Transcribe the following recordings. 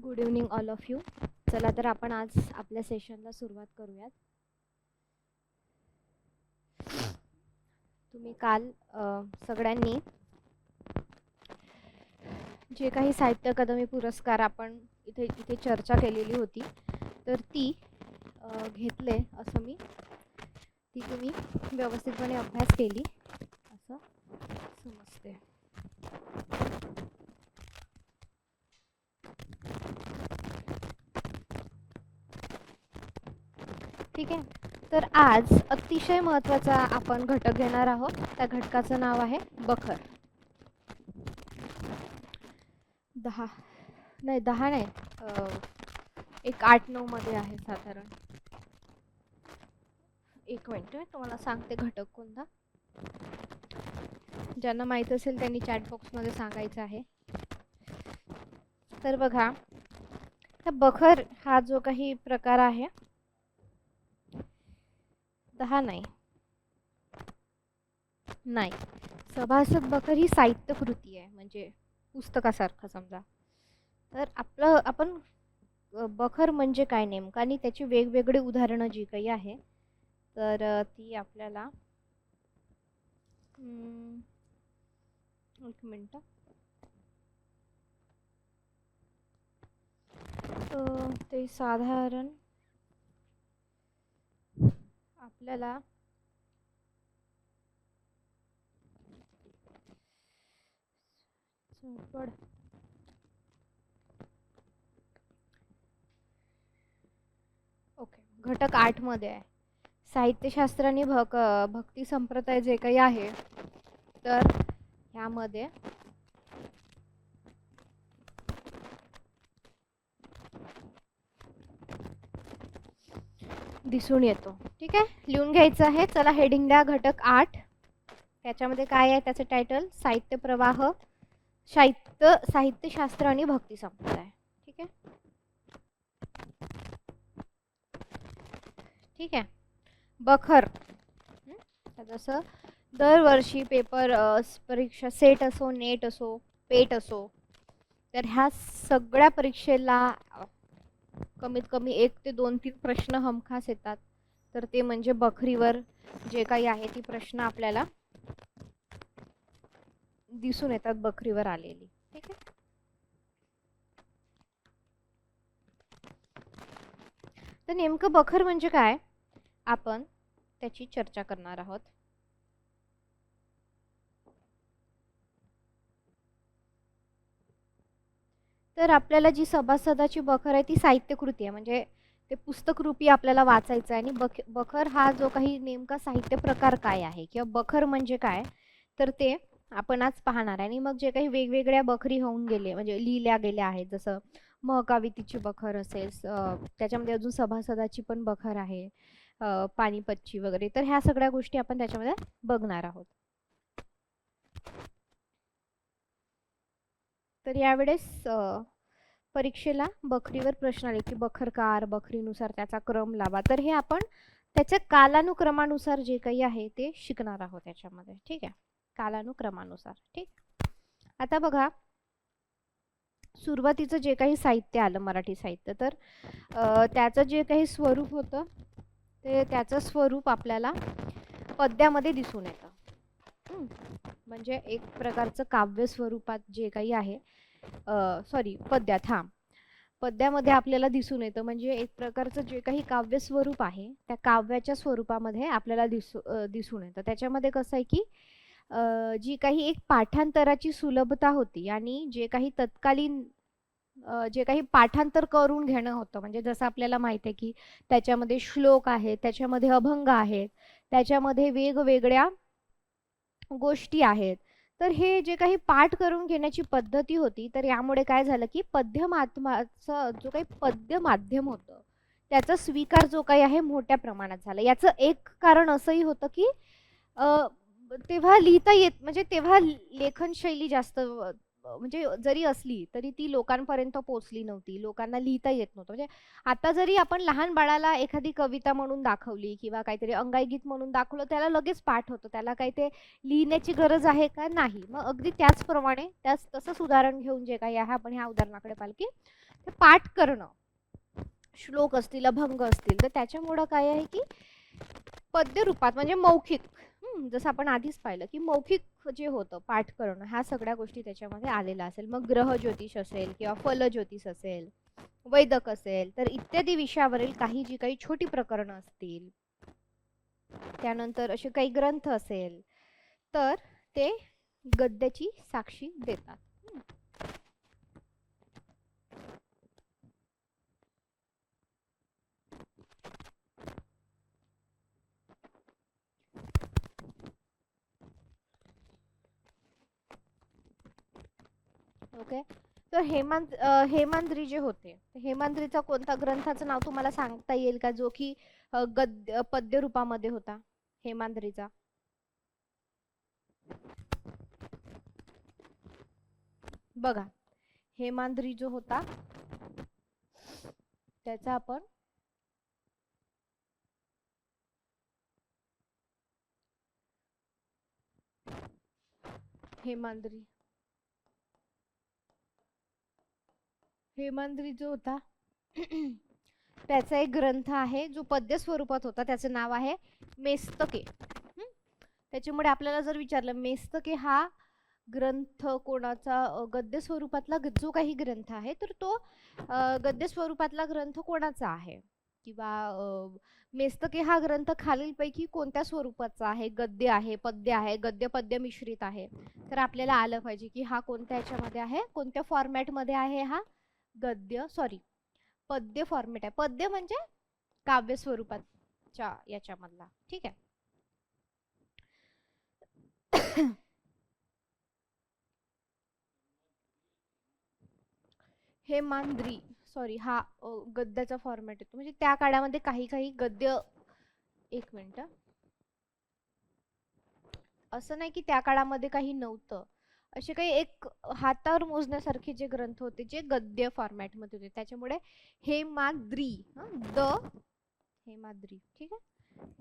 Good evening all of you. चला तर आपण आज आपल्या सेशनला सुरुवात करूयात. तुम्ही काल सगळ्यांनी जे काही साहित्य अकादमी पुरस्कार आपण इथे इथे चर्चा केलेली होती तर ती घेतले असं मी ती तुम्ही व्यवस्थितपणे अभ्यास केली असं समजते. ठीक आहे. तर आज अतिशय महत्त्वाचा आपण घटक घेणार आहोत. त्या घटकाचं नाव आहे बखर. 10 नाही एक 8-9 मध्ये आहे साधारण. एक मिनिट मी तुम्हाला सांगते घटक कोणता. ज्यांना माहित असेल त्यांनी चॅट बॉक्समध्ये सांगायचं आहे. तर बघा, बखर हा जो काही प्रकार आहे 10 नाही सभासद बखर ही साहित्य कृती आहे, म्हणजे पुस्तकासारखं समजा. तर आपण बखर म्हणजे काय नेमकं आणि त्याची वेगवेगळी उदाहरणं जी काही आहे तर ती आपल्याला एक मिनिट. ते साधारण आपल्याला ओके. घटक 8 मध्ये आहे साहित्यशास्त्र आणि भक्ती संप्रदाय जे काही आहे तर ह्यामध्ये दिसून येतो. ठीक आहे, लिहून घ्यायचं आहे. चला हेडिंग द्या घटक 8. त्याच्यामध्ये काय आहे त्याचं टायटल साहित्य प्रवाह, साहित्यशास्त्र आणि भक्ती संप्रदाय. ठीक आहे. ठीक आहे. बखर जसं दरवर्षी पेपर परीक्षा सेट असो, नेट असो, पेट असो, तर ह्या सगळ्या परीक्षेला कमीत कमी 1 ते 2-3 प्रश्न हमखास येतात. तर ते म्हणजे बखरीवर जे काही आहे ती प्रश्न आपल्याला दिसून येतात बखरीवर आलेली. ठीक आहे. तर नेमकं बखर म्हणजे काय आपण त्याची चर्चा करणार आहोत. तर आपल्याला जी सभासदाची बखर आहे ती साहित्यकृती आहे, म्हणजे ते पुस्तकरूपी आपल्याला वाचायचं आहे. आणि बखर हा जो काही नेमका साहित्य प्रकार काय आहे किंवा बखर म्हणजे काय तर ते आपण आज पाहणार आहे. आणि मग जे काही वेगवेगळ्या बखरी होऊन गेले म्हणजे लिहिल्या गेल्या आहेत, जसं महकावितीची बखर असेल, त्याच्यामध्ये अजून सभासदाची पण बखर आहे, पानिपतची वगैरे. तर ह्या सगळ्या गोष्टी आपण त्याच्यामध्ये बघणार आहोत. तर यावेळेस परीक्षेला बखरीवर प्रश्न आले की बखरकार, बखरीनुसार त्याचा क्रम लावा. तर हे आपण त्याच्या कालानुक्रमानुसार जे काही आहे ते शिकणार आहोत त्याच्यामध्ये. ठीक आहे, कालानुक्रमानुसार. ठीक. आता बघा, सुरुवातीचं जे काही साहित्य आलं मराठी साहित्य तर त्याचं जे काही स्वरूप होतं ते त्याचं स्वरूप आपल्याला पद्यामध्ये दिसून येतं. म्हणजे एक प्रकारचं काव्य स्वरूपात जे काही आहे पद्यात पद्यामध्ये आपल्याला दिसून येतं. म्हणजे एक प्रकारचं जे काही काव्य स्वरूप आहे त्या काव्याच्या स्वरूपामध्ये आपल्याला दिसून येतं. त्याच्यामध्ये कसं आहे की जी काही एक पाठांतराची सुलभता होती आणि जे काही तत्कालीन जे काही पाठांतर करून घेणं होतं, म्हणजे जसं आपल्याला माहिती आहे की त्याच्यामध्ये श्लोक आहेत, त्याच्यामध्ये अभंग आहेत, त्याच्यामध्ये वेगवेगळ्या गोष्टी आहेत. तर हे जे काही पाठ करून घेण्याची पद्धती होती तर यामुळे काय झालं की पद्यमाध्यमाचं जो काही पद्य माध्यम होतं त्याचा स्वीकार जो काही आहे मोठ्या प्रमाणात झाला. याचं एक कारण असंही होतं की तेव्हा लिहिता येत म्हणजे तेव्हा लेखनशैली जास्त म्हणजे जरी असली तरी ती लोकांपर्यंत पोहोचली नव्हती, लोकांना लिहिता येत नव्हतं. म्हणजे आता जरी आपण लहान बाळाला एखादी कविता म्हणून दाखवली किंवा काहीतरी अंगाईगीत म्हणून दाखवलं त्याला लगेच पाठ होतं, त्याला काही ते लिहिण्याची गरज आहे का नाही. मग अगदी त्याचप्रमाणे तसंच उदाहरण घेऊन जे काही आहे आपण ह्या उदाहरणाकडे पाहिलं की ते पाठ करणं, श्लोक असतील, अभंग असतील, तर त्याच्यामुळं काय आहे की पद्य रूपात म्हणजे मौखिक, जसं आपण आधीच पाहिलं की मौखिक जे होतं पाठ करणं, ह्या सगळ्या गोष्टी त्याच्यामध्ये आलेल्या असेल. मग ग्रह ज्योतिष असेल किंवा फल ज्योतिष असेल, वैदक असेल, तर इत्यादी विषयावरील काही जी काही छोटी प्रकरणं असतील, त्यानंतर असे काही ग्रंथ असेल, तर ते गद्याची साक्षी देतात. ओके. तर हेमांद्री जे होते, हेमांद्रीचा कोणता ग्रंथाचं नाव तुम्हाला सांगता येईल का, जो की गद्य पद्य रूपामध्ये होता हेमांद्रीचा? बघा, हेमांद्री जो होता त्याचा आपण हेमांद्री हेमांद्री जो होता त्याचा एक ग्रंथ आहे जो पद्य स्वरूपात होता, त्याचं नाव आहे मेस्तके. त्याच्यामुळे आपल्याला जर विचारलं मेस्तके हा ग्रंथ कोणाचा, गद्य स्वरूपातला जो काही ग्रंथ आहे, तर तो गद्य स्वरूपातला ग्रंथ कोणाचा आहे, किंवा मेस्तके हा ग्रंथ खालीलपैकी कोणत्या स्वरूपाचा आहे, गद्य आहे, पद्य आहे, गद्य पद्य मिश्रित आहे, तर आपल्याला आलं पाहिजे की हा कोणत्या याच्यामध्ये आहे, कोणत्या फॉर्मॅटमध्ये आहे. हा गद्य सॉरी पद्य फॉर्मॅट आहे. पद्य म्हणजे काव्य स्वरूपाच्या याच्यामधला. ठीक आहे. हेमांद्री सॉरी हा गद्याचा फॉर्मॅट येतो, म्हणजे त्या काळामध्ये काही काही गद्य, एक मिनिट, असं नाही की त्या काळामध्ये काही नव्हतं, असे काही एक हातावर मोजण्यासारखे जे ग्रंथ होते जे गद्य फॉर्मॅटमध्ये होते, त्याच्यामुळे हेमाद्री, द हेमाद्री. ठीक आहे.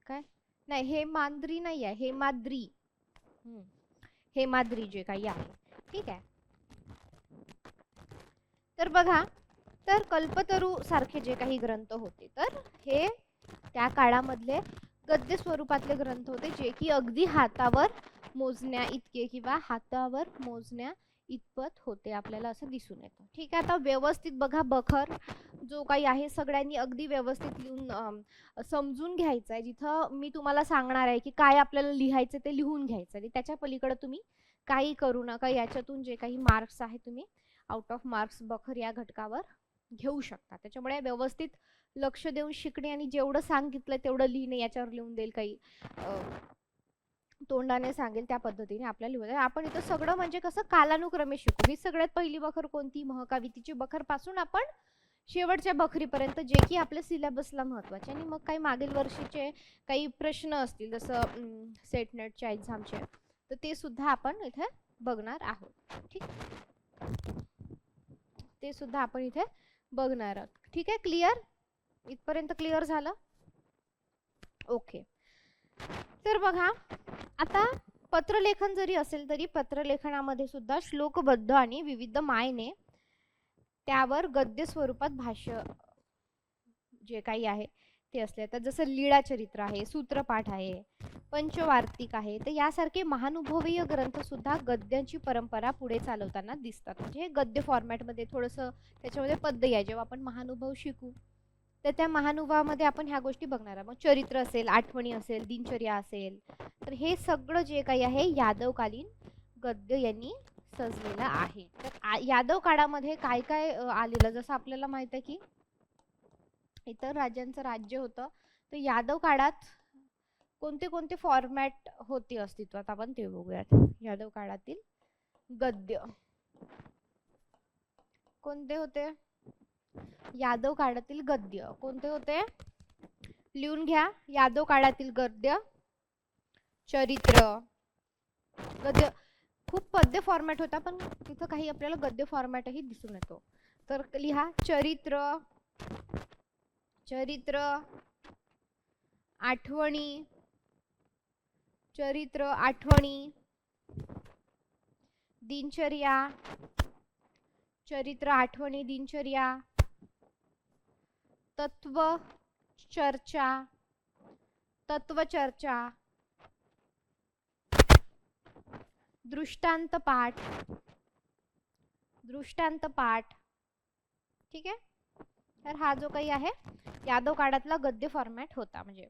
काय नाही, हेमांद्री नाही आहे, हेमाद्री. हेमाद्री जे काही आहे. ठीक आहे. तर बघा, तर कल्पतरू सारखे जे काही ग्रंथ होते, तर हे त्या काळामधले गद्य स्वरूपातले ग्रंथ होते, जे की अगदी हातावर मोजण्या इतके किंवा हातावर मोजण्या इतपत होते, आपल्याला असं दिसून येतं. ठीक आहे. आता व्यवस्थित बघा, बखर जो काही आहे सगळ्यांनी अगदी व्यवस्थित लिहून समजून घ्यायचं आहे. जिथं मी तुम्हाला सांगणार आहे की काय आपल्याला लिहायचं ते लिहून घ्यायचं, आणि त्याच्या पलीकडे तुम्ही काही करू नका. याच्यातून जे काही मार्क्स आहे तुम्ही आउट ऑफ मार्क्स बखर या घटकावर घेऊ शकता. त्याच्यामुळे व्यवस्थित लक्ष देऊन शिकणे आणि जेवढं सांगितलं तेवढं लिहिणे, याच्यावर लिहून देईल काही तोंडाने सांगेल त्या पद्धतीने आपल्याला लिहून. आपण इथं सगळं म्हणजे कसं कालानुक्रमे शिकू. ही सगळ्यात पहिली बखर कोणती, महाकावितीची बखर पासून आपण शेवटच्या बखरीपर्यंत, जे की आपल्या सिलेबसला महत्वाचे, आणि मग काही मागील वर्षीचे काही प्रश्न असतील जसं सेट नेटच्या एक्झामचे, तर ते सुद्धा आपण इथे बघणार आहोत. ठीक, ते सुद्धा आपण इथे बघणार आहोत. ठीक आहे. क्लिअर, इथपर्यंत क्लिअर झालं? ओके. तर बघा, आता पत्रलेखन जरी असेल तरी पत्रलेखनामध्ये सुद्धा श्लोकबद्ध आणि विविध मायने त्यावर गद्य स्वरूपात भाष्य जे काही आहे ते असले. तर जसं लीळा चरित्र आहे, सूत्रपाठ आहे, पंचवार्तिक आहे, तर यासारखे महानुभवीय ग्रंथ सुद्धा गद्यांची परंपरा पुढे चालवताना दिसतात. म्हणजे हे गद्य फॉर्मॅटमध्ये थोडंसं त्याच्यामध्ये पद्य आहे. जेव्हा आपण महानुभव शिकू तर त्या महानुभावामध्ये आपण ह्या गोष्टी बघणार आहोत. मग चरित्र असेल, आठवणी असेल, दिनचर्या असेल, तर हे सगळं जे काही आहे यादवकालीन गद्य यांनी सजलेलं आहे. तर यादव काळामध्ये काय काय आलेलं, जसं आपल्याला माहित आहे की इतर राज्यांचं राज्य होतं, तर यादव काळात कोणते कोणते फॉर्मॅट होते अस्तित्वात आपण ते बघूयात. यादव काळातील गद्य कोणते होते, यादव काळातील गद्य कोणते होते, लिहून घ्या. यादव काळातील गद्य, चरित्र, गद्य. खूप पद्य फॉर्मॅट होता, पण तिथं काही आपल्याला गद्य फॉर्मॅटही दिसून येतो. तर लिहा, चरित्र, चरित्र, आठवणी, चरित्र, आठवणी, दिनचर्या, चरित्र, आठवणी, दिनचर्या, तत्वचर्चा, दृष्टांत पाठ. ठीक आहे. तर हा जो काही आहे यादव काळातला गद्य फॉर्मॅट होता. म्हणजे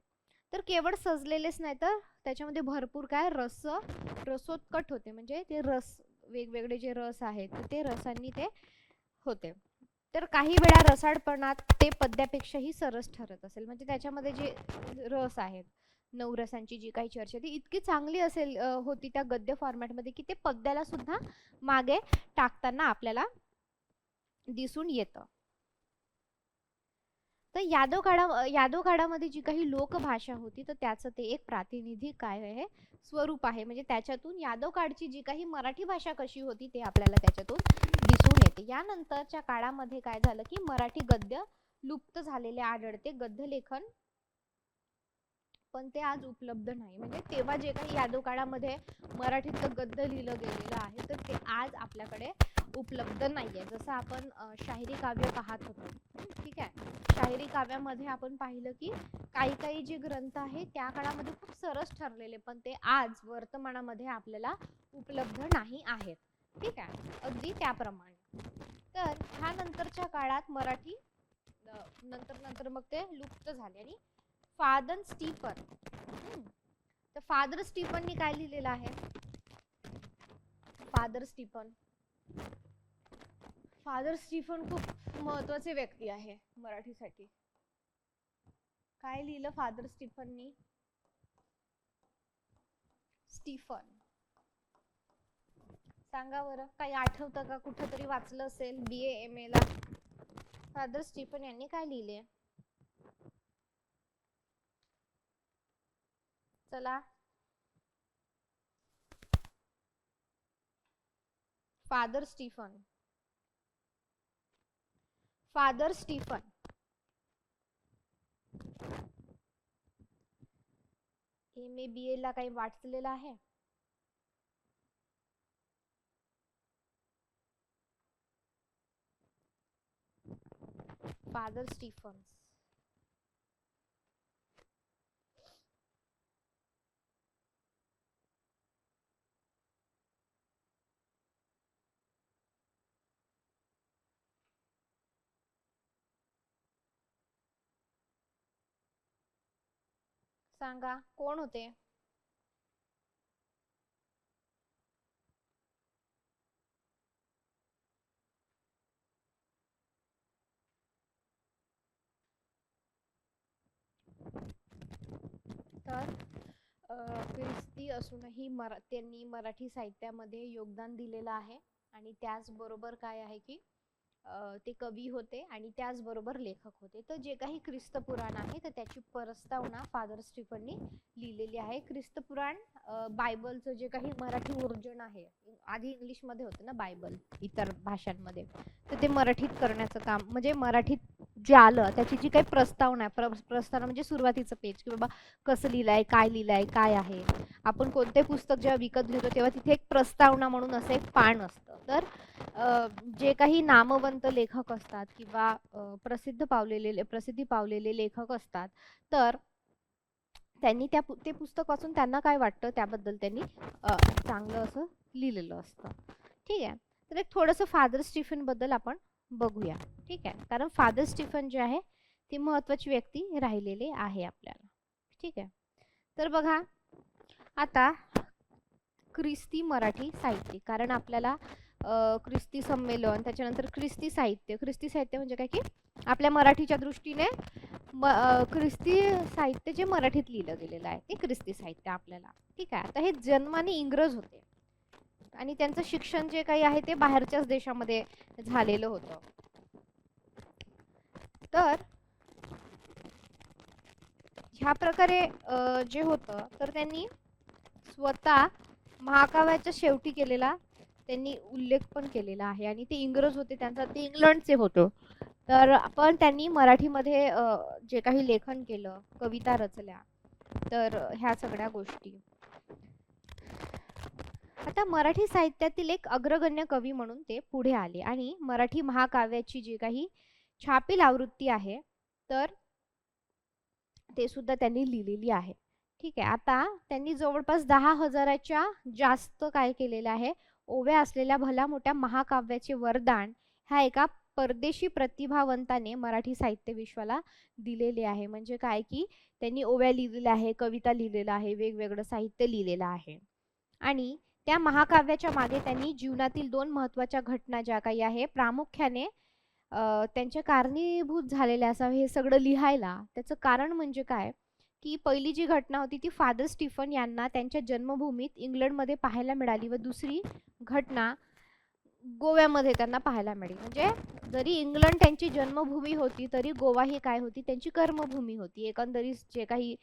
तर केवळ सजलेलेच नाही तर त्याच्यामध्ये भरपूर काय रसोत्कट होते. म्हणजे ते रस, वेगवेगळे जे रस आहेत ते रसांनी ते होते. तर काही वेळा रसाळपणात ते पद्यापेक्षाही सरस ठरत असेल. म्हणजे त्याच्यामध्ये जे रस आहेत, नवरसांची जी काही चर्चा ती इतकी चांगली असेल होती त्या गद्य फॉर्मॅटमध्ये की ते पद्याला सुद्धा मागे टाकताना आपल्याला दिसून येतं. तर यादव काळामध्ये जी काही लोकभाषा होती तर त्याचं ते एक प्रातिनिधिक काय आहे स्वरूप आहे. म्हणजे त्याच्यातून यादव काळची जी काही मराठी भाषा कशी होती ते आपल्याला त्याच्यातून दिसून येते. यानंतरच्या काळामध्ये काय झालं की मराठी गद्य लुप्त झालेले आढळते. गद्य लेखन पण ते आज उपलब्ध नाही. म्हणजे तेव्हा जे काही यादव काळामध्ये मराठीतलं गद्य लिहिलं गेलेलं आहे तर ते आज आपल्याकडे उपलब्ध नाहीये. जसं आपण शाहिरी काव्य पाहत होतो. ठीक आहे. शाहिरी काव्यामध्ये आपण पाहिलं की काही जे ग्रंथ आहेत त्या काळामध्ये खूप सरस ठरलेले पण ते आज वर्तमानामध्ये आपल्याला उपलब्ध नाही आहेत. ठीक आहे. अगदी त्याप्रमाणे. तर ह्या नंतरच्या काळात मराठी नंतर मग ते लुप्त झाले. आणि फादर स्टीफननी काय लिहिलेलं आहे? फादर स्टीफन खूप महत्वाचे व्यक्ती आहे मराठीसाठी. काय लिहिलं फादर स्टीफननी? स्टीफन सांगा बरं, काही आठवतं का? कुठेतरी वाचलं असेल BA MA ला. फादर स्टीफन यांनी काय लिहिले? चला, फादर स्टीफन MA BA ला काही वाचलेलं आहे? फादर स्टीफन सांगा कोण होते? तर ख्रिस्ती असूनही त्यांनी मराठी साहित्यामध्ये योगदान दिलेलं आहे. आणि त्याचबरोबर काय आहे की ते कवी होते आणि त्याचबरोबर लेखक होते. तर जे काही ख्रिस्त पुराण आहे तर त्याची प्रस्तावना फादर स्टीफननी लिहिलेली आहे. ख्रिस्त पुराण बायबलचं जे काही मराठी वर्जन आहे, आधी इंग्लिशमध्ये होतं ना बायबल इतर भाषांमध्ये, तर ते मराठीत करण्याचं काम, म्हणजे मराठीत जे आलं त्याची जी काही प्रस्तावना आहे, प्रस्तावना म्हणजे सुरुवातीचं पेज की बाबा कसं लिहिलंय, काय लिहिलंय, काय आहे. आपण कोणते पुस्तक जेव्हा विकत घेतो तेव्हा तिथे एक प्रस्तावना म्हणून असं एक पान असतं. तर जे काही नामवंत लेखक असतात किंवा प्रसिद्धी पावलेले लेखक असतात तर त्यांनी ते पुस्तक वाचून त्यांना काय वाटतं त्याबद्दल त्यांनी चांगलं असं लिहिलेलं असतं. ठीक आहे. तर एक थोडंसं फादर स्टीफन बद्दल आपण बघूया. ठीक आहे. कारण फादर स्टीफन जे आहे ती महत्वाची व्यक्ती राहिलेली आहे आपल्याला. ठीक आहे. तर बघा आता ख्रिस्ती मराठी साहित्य, कारण आपल्याला ख्रिस्ती संमेलन, त्याच्यानंतर ख्रिस्ती साहित्य म्हणजे काय की आपल्या मराठीच्या दृष्टीने ख्रिस्ती साहित्य जे मराठीत लिहिलं गेलेलं आहे ते ख्रिस्ती साहित्य आपल्याला. ठीक आहे. आता हे जन्माने इंग्रज होते आणि त्यांचं शिक्षण जे काही आहे ते बाहेरच्याच देशामध्ये झालेलं होतं. तर ह्या प्रकारे जे होतं तर त्यांनी स्वतः महाकाव्याच्या शेवटी केलेला त्यांनी उल्लेख पण केलेला आहे. आणि ते इंग्रज होते, त्यांचा ते इंग्लंडचे होतं. तर पण त्यांनी मराठीमध्ये जे काही लेखन केलं, कविता रचल्या, तर ह्या सगळ्या गोष्टी. आता मराठी साहित्यातील एक अग्रगण्य कवी म्हणून ते पुढे आले आणि मराठी महाकाव्याची जी काही छापील आवृत्ती आहे तर ते सुद्धा त्यांनी लिहिलेली आहे. ठीक आहे. आता त्यांनी जवळपास 10,000च्या जास्त काय केलेलं आहे, ओव्या असलेल्या भल्या मोठ्या महाकाव्याचे वरदान ह्या एका परदेशी प्रतिभावंताने मराठी साहित्य विश्वाला दिलेले आहे. म्हणजे काय की त्यांनी ओव्या लिहिलेल्या आहे, कविता लिहिलेलं आहे, वेगवेगळं साहित्य लिहिलेलं आहे. आणि त्या महाकाव्याच्या मागे त्यांनी जीवनातील 2 महत्त्वाच्या घटना ज्या काही आहे प्रामुख्याने त्यांच्या कारणीभूत झालेल्या असावे हे सगळं लिहायला. त्याचं कारण म्हणजे काय, की पहिली जी घटना होती ती फादर स्टीफन यांना त्यांच्या जन्मभूमीत इंग्लंडमध्ये पाहायला मिळाली व दुसरी घटना गोव्यामध्ये त्यांना पाहायला मिळाली. म्हणजे जरी इंग्लंड त्यांची जन्मभूमी होती तरी गोवा ही काय होती, त्यांची कर्मभूमी होती. एकंदरीत जे काही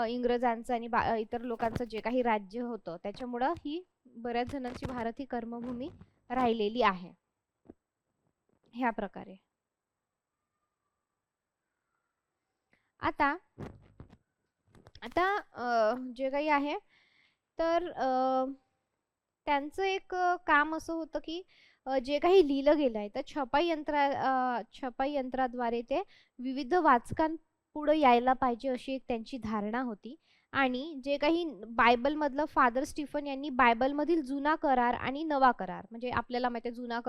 इंग्रजांचं आणि इतर लोकांचं जे काही राज्य होतं त्याच्यामुळं ही बऱ्याच जणांची भारत ही कर्मभूमी राहिलेली आहे. ह्या प्रकारे आता जे काही आहे तर त्यांचं एक काम असं होतं की जे काही लिहिलं गेलं आहे तर छपाई यंत्राद्वारे ते विविध वाचकांपुढे यायला पाहिजे अशी एक त्यांची धारणा होती. आणि जे काही बायबलमधलं फादर स्टीफन यांनी बायबलमधील जुना करार आणि नवा करार, म्हणजे आपल्याला माहिती आहे जुना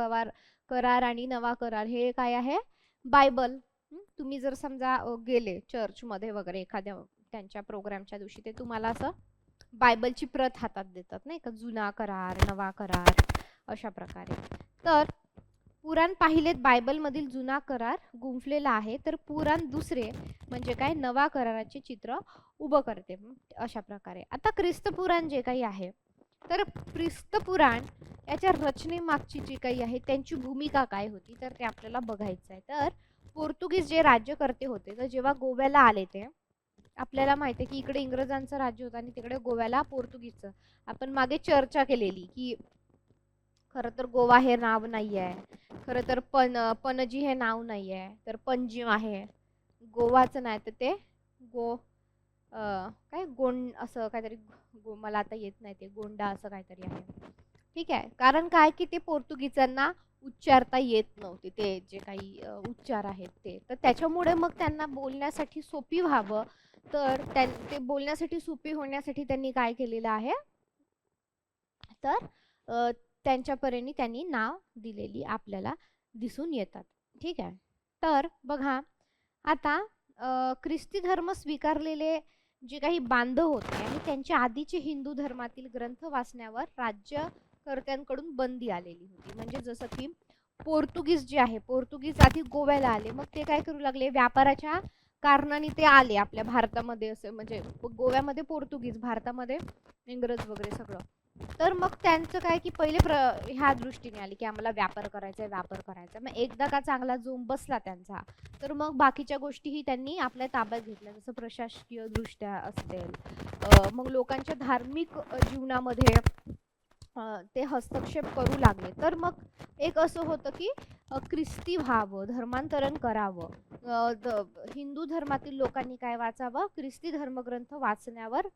करार आणि नवा करार हे काय आहे, बायबल. तुम्ही जर समजा गेले चर्चमध्ये वगैरे एखाद्या त्यांच्या प्रोग्रामच्या दिवशी ते तुम्हाला असं बायबलची प्रत हातात देतात नाही का, जुना करार नवा करार अशा प्रकारे. तर पुराण पाहिलेत बायबलमधील जुना करार गुंफलेला आहे तर पुराण दुसरे म्हणजे काय नवा कराराचे चित्र उभं करते अशा प्रकारे. आता ख्रिस्त पुराण जे काही आहे तर ख्रिस्त पुराण याच्या रचनेमागची जी काही आहे त्यांची भूमिका काय होती तर ते आपल्याला बघायचं आहे. तर पोर्तुगीज जे राज्यकर्ते होते तर जेव्हा गोव्याला आले ते आपल्याला माहिती आहे की इकडे इंग्रजांचं राज्य होतं आणि तिकडे गोव्याला पोर्तुगीजचं. आपण मागे चर्चा केलेली की खरं तर गोवा हे नाव नाही आहे, खरं तर पणजी हे नाव नाही आहे, तर पणजी आहे. गोवाचं नाही तर ते काय गोंड असं काहीतरी मला आता येत नाही ते गोंडा असं काहीतरी आहे. ठीक आहे. कारण काय की ते पोर्तुगीजांना उच्चारता येत नव्हते ते जे काही उच्चार आहेत ते, तर त्याच्यामुळे मग त्यांना बोलण्यासाठी सोपी व्हावं तर ते बोलण्यासाठी सोपी होण्यासाठी त्यांनी काय केलेलं आहे तर त्यांच्या परीने त्यांनी नाव दिलेली आपल्याला दिसून येतात. ठीक आहे. तर बघा आता ख्रिस्ती धर्म स्वीकारलेले जे काही बांधव होते आणि त्यांच्या आधीचे हिंदू धर्मातील ग्रंथ वाचण्यावर राज्यकर्त्यांकडून बंदी आलेली होती. म्हणजे जसं की पोर्तुगीज जे आहे, पोर्तुगीज आधी गोव्याला आले, मग ते काय करू लागले, व्यापाराच्या कारणाने ते आले आपल्या भारतामध्ये. असं म्हणजे गोव्यामध्ये पोर्तुगीज, भारतामध्ये इंग्रज वगैरे सगळं. तर मग त्यांचं काय की पहिले ह्या दृष्टीने आले की आम्हाला व्यापार करायचा. मग एकदा का चांगला जोम बसला त्यांचा तर मग बाकीच्या गोष्टीही त्यांनी आपल्या ताब्यात घेतल्या, जसं प्रशासकीय दृष्ट्या असेल, मग लोकांच्या धार्मिक जीवनामध्ये ते हस्तक्षेप करू लागले. तर मग एक असं होतं की ख्रिस्ती व्हावं, धर्मांतरण करावं, हिंदू धर्मातील लोकांनी काय वाचावं, ख्रिस्ती धर्मग्रंथ वाचण्यावर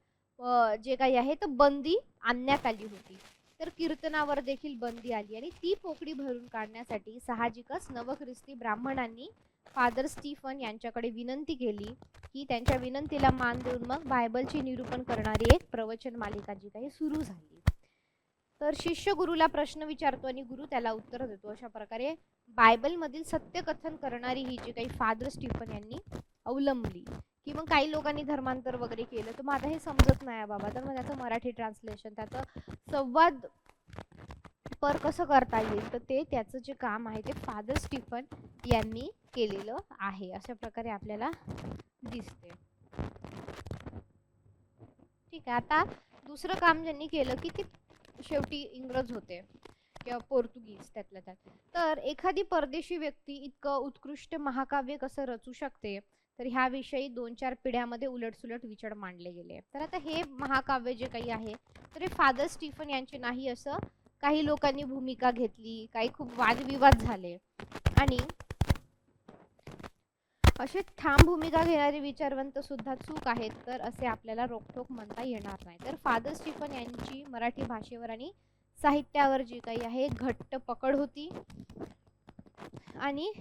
जे काही आहे तर बंदी आणण्यात आली होती. तर कीर्तनावर देखील बंदी आली आणि ती पोकळी भरून काढण्यासाठी साहजिकच नवख्रिस्ती ब्राह्मणांनी फादर स्टीफन यांच्याकडे विनंती केली की त्यांच्या विनंतीला मान देऊन मग बायबलचे निरूपण करणारी एक प्रवचन मालिका जी काही सुरू झाली. तर शिष्य गुरुला प्रश्न विचारतो आणि गुरु त्याला उत्तर देतो. अशा प्रकारे बायबलमधील सत्यकथन करणारी ही जी काही फादर स्टीफन यांनी अवलंबली. की मग काही लोकांनी धर्मांतर वगैरे केलं तर मग आता हे समजत नाही बाबा, तर मग त्याचं मराठी ट्रान्सलेशन, त्याचं संवाद पर कसं करता येईल तर ते त्याचं जे काम आहे ते फादर स्टीफन यांनी केलेलं आहे अशा प्रकारे आपल्याला दिसते. ठीक आहे. आता दुसरं काम ज्यांनी केलं की ते शेवटी इंग्रज होते किंवा पोर्तुगीज त्यातल्या त्यात. तर एखादी परदेशी व्यक्ती इतकं उत्कृष्ट महाकाव्य कसं रचू शकते तर ह्याविषयी 2-4 पिढ्यामध्ये उलटसुलट विचार मांडले गेले. तर आता हे महाकाव्य जे काही आहे तर हे फादर स्टीफन यांचे नाही असं काही लोकांनी भूमिका घेतली, काही खूप वादविवाद झाले आणि असे ठाम भूमिका घेणारे विचारवंत सुद्धा चूक आहेत तर असे आपल्याला रोखठोक म्हणता येणार नाही. तर फादर स्टीफन यांची मराठी भाषेवर आणि साहित्यावर जी काही आहे घट्ट पकड होती आणि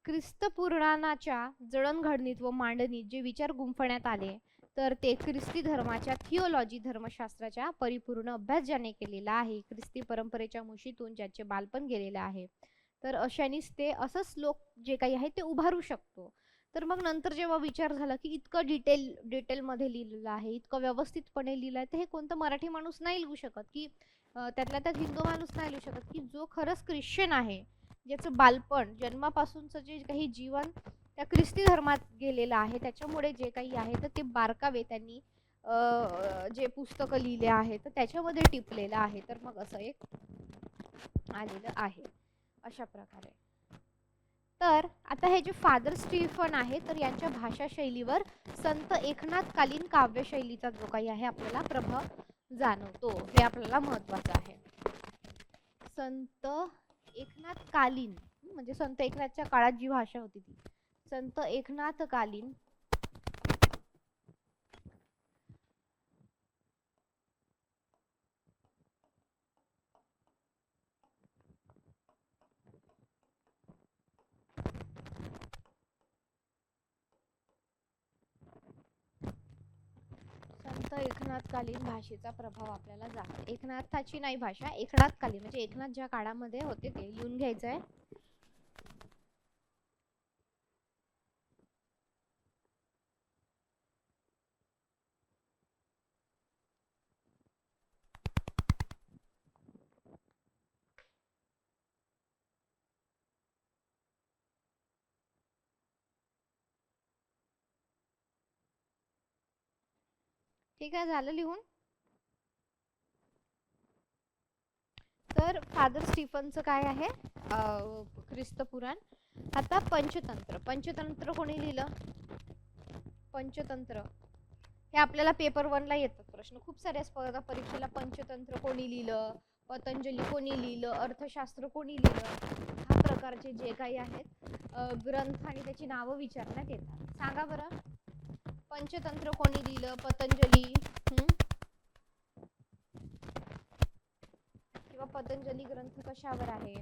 ख्रिस्त पुराणाच्या जडणघडणीत व मांडणीत जे विचार गुंफण्यात आले तर ते ख्रिस्ती धर्माच्या थिओलॉजी धर्मशास्त्राच्या परिपूर्ण अभ्यास ज्याने केलेला आहे, ख्रिस्ती परंपरेच्या मुशीतून ज्याचे बालपण गेलेले आहे, तर अशानेच ते असंच लोक जे काही आहे ते उभारू शकतो. तर मग नंतर जेव्हा विचार झाला की इतकं डिटेलमध्ये लिहिलेलं आहे, इतकं व्यवस्थितपणे लिहिलं आहे, तर हे कोणतं मराठी माणूस नाही लिहू शकत, की त्यातल्या त्यात हिंदू माणूस नाही लिहू शकत, की जो खरंच ख्रिश्चन आहे, ज्याचं बालपण जन्मापासूनचं जे काही जीवन त्या ख्रिस्ती धर्मात गेलेलं आहे, त्याच्यामुळे जे काही आहे तर ते बारकावे त्यांनी जे पुस्तकं लिहिले आहे तर त्याच्यामध्ये टिपलेलं आहे. तर मग असं एक आलेलं आहे अशा प्रकारे. तर आता हे जे फादर स्टीफन आहे तर यांच्या भाषा शैलीवर संत एकनाथकालीन काव्यशैलीचा जो काही आहे आपल्याला प्रभाव जाणवतो, हे आपल्याला महत्वाचं आहे. संत एकनाथकालीन म्हणजे संत एकनाथच्या काळात जी भाषा होती ती संत एकनाथकालीन संत एकनाथकालीन भाषेचा प्रभाव आपल्याला जाणवतो. एकनाथाची नाही भाषा, एकनाथकालीन म्हणजे एकनाथ ज्या काळामध्ये होते ते लिहून घ्यायचं आहे. ठीक आहे, झालं लिहून. तर फादर स्टीफनचं काय आहे ख्रिस्त पुराण. आता पंचतंत्र कोणी लिहिलं? पंचतंत्र हे आपल्याला पेपर 1 ला येतात प्रश्न खूप साऱ्या स्पर्धा परीक्षेला. पंचतंत्र कोणी लिहिलं, पतंजली कोणी लिहिलं, अर्थशास्त्र कोणी लिहिलं, हा प्रकारचे जे काही आहेत ग्रंथ आणि त्याची नावं विचारण्यात येतात. सांगा बरं, पंचतंत्र कोणी लिहिलं? पतंजली किंवा पतंजली ग्रंथ कशावर आहे?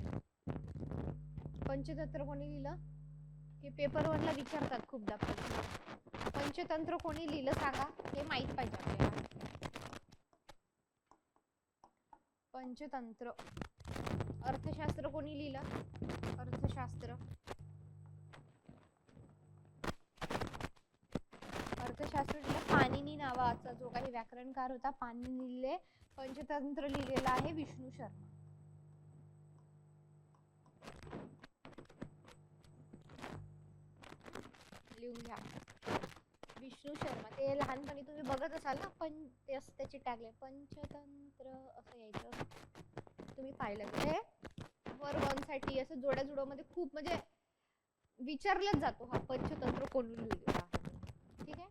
पंचतंत्र कोणी लिहिलं? हे पेपर 1 ला विचारतात खूपदा. पंचतंत्र कोणी लिहिलं सांगा, हे माहित पाहिजे आपल्याला. पंचतंत्र. अर्थशास्त्र कोणी लिहिलं? अर्थशास्त्र लिहिलं पाणिनी नावाचा जो काही व्याकरणकार होता, पाणिनीने पंचतंत्र लिहिलेलं आहे विष्णू शर्मा. लिहून घ्या, विष्णू शर्मा. ते लहानपणी तुम्ही बघत असाल ना, पण ते असं त्याची टॅगलाईन पंचतंत्र असं यायचं, तुम्ही पाहिलं ते वर 1 साठी असं जोड्या जुड्यामध्ये खूप म्हणजे विचारलाच जातो हा पंचतंत्र कोण लिहिलेला आहे. ठीक आहे,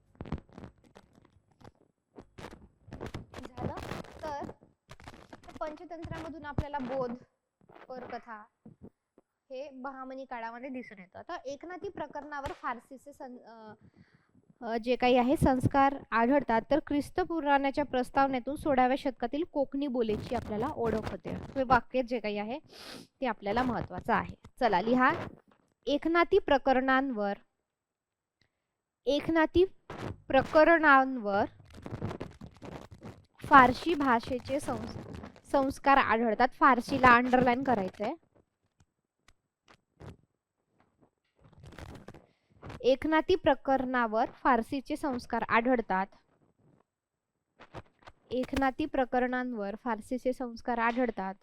झालं. तर पंचतंत्रामधून आपल्याला बोध, परकथा हे बहामनी काळामध्ये दिसून येतं. आता एकनाथी प्रकरणावर फारसीचे जे काही आहे संस्कार आढळतात, तर ख्रिस्त पुराणाच्या प्रस्तावनेतून 16व्या शतकातील कोकणी बोलीची आपल्याला ओळख होते. हे वाक्य जे काही आहे ते आपल्याला महत्वाचं आहे. चला लिहा, एकनाथी प्रकरणांवर फारसी भाषेचे संस्कार आढळतात. फारसीला अंडरलाईन करायचंय. एकनाथी प्रकरणावर फारसीचे संस्कार आढळतात. एकनाथी प्रकरणांवर फारसीचे संस्कार आढळतात.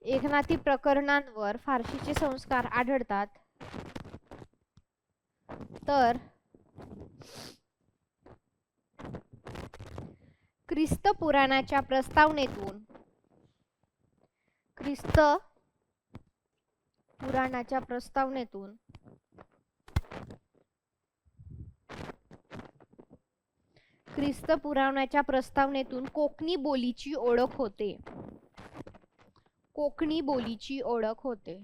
एकनाथी प्रकरणांवर फारसीचे संस्कार आढळतात. तर ख्रिस्त पुराणाच्या प्रस्तावनेतून ख्रिस्त पुराणाच्या प्रस्तावनेतून कोकणी बोलीची ओळख होते. कोकणी बोलीची ओळख होते.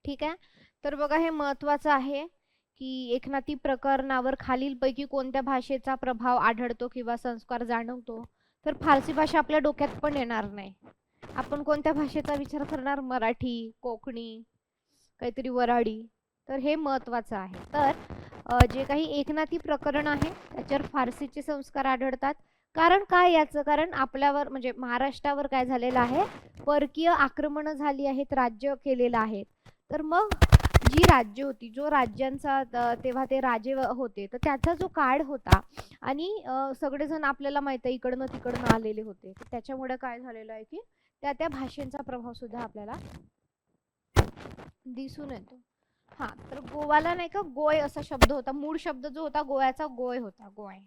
ठीक आहे. तर बघा हे महत्वाचं आहे की एकनाथी प्रकरणावर खालीलपैकी कोणत्या भाषेचा प्रभाव आढळतो किंवा संस्कार जाणवतो. तर फारसी भाषा आपल्या डोक्यात पण येणार नाही. आपण कोणत्या भाषेचा विचार करणार? मराठी, कोकणी, काहीतरी वऱ्हाडी. तर हे महत्वाचं आहे. तर जे काही एकनाथी प्रकरण आहे त्याच्यावर फारसीचे संस्कार आढळतात. कारण काय याचं? कारण आपल्यावर म्हणजे महाराष्ट्रावर काय झालेलं आहे? परकीय आक्रमणं झाली आहेत, राज्य केलेलं आहे. तर मग जी राज्य होती, जो राज्यांचा तेव्हा ते राजे होते, तर त्याचा जो काळ होता आणि सगळेजण आपल्याला माहित आहे इकडनं तिकडनं आलेले होते. तर त्याच्यामुळे काय झालेलं आहे की त्या त्या भाषेचा प्रभाव सुद्धा आपल्याला दिसून येतो. हा, तर गोवाला नाही का गोय असा शब्द होता. मूळ शब्द जो होता गोव्याचा गोय होता. गोय.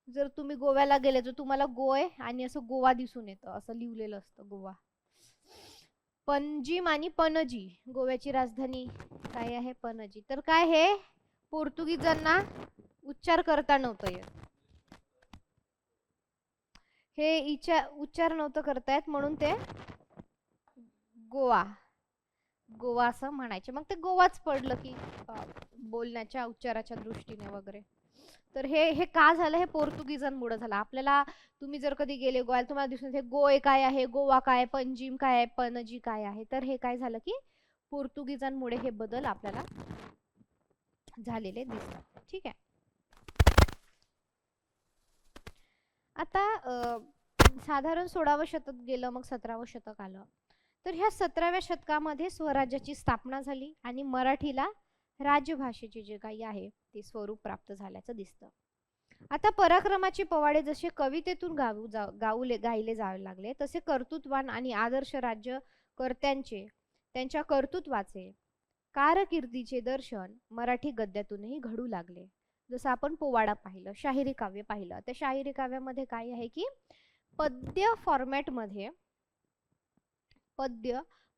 जर तुम्ही गोव्याला गेले तर तुम्हाला गोय आणि असं गोवा दिसून येतं. असं लिहिलेलं असतं गोवा. पणजीम आणि पणजी, गोव्याची राजधानी काय आहे? पणजी. तर काय हे पोर्तुगीजांना उच्चार करता नव्हतं येत. हे उच्चार नव्हतं करता येत म्हणून ते गोवा गोवा असं म्हणायचे. मग ते गोवाच पडलं की बोलण्याच्या उच्चाराच्या दृष्टीने वगैरे. तर हे हे का झालं? हे पोर्तुगीजांमुळे झालं. आपल्याला तुम्ही जर कधी गेले गोव्याला तुम्हाला दिसून हे गोय काय आहे, गोवा काय, पणजीम काय आहे, पणजी काय आहे. तर हे काय झालं की पोर्तुगीजांमुळे हे बदल आपल्याला झालेले दिसतात. ठीक आहे. आता साधारण 16वं शतक गेलं, मग 17वं शतक आलं. तर ह्या 17व्या शतकामध्ये स्वराज्याची स्थापना झाली आणि मराठीला राजभाषेचे जे काही आहे ते स्वरूप प्राप्त झाल्याचं दिसतं. आता पराक्रमाचे पोवाडे जसे कवितेतून गायले जावे लागले, तसे कर्तृत्वान आणि आदर्श राज्यकर्त्यांचे त्यांच्या कर्तृत्वाचे कारकिर्दीचे दर्शन मराठी गद्यातूनही घडू लागले. जसं आपण पोवाडा पाहिलं, शाहिरी काव्य पाहिलं. त्या शाहिरी काव्यामध्ये काय आहे की पद्य फॉर्मॅट मध्ये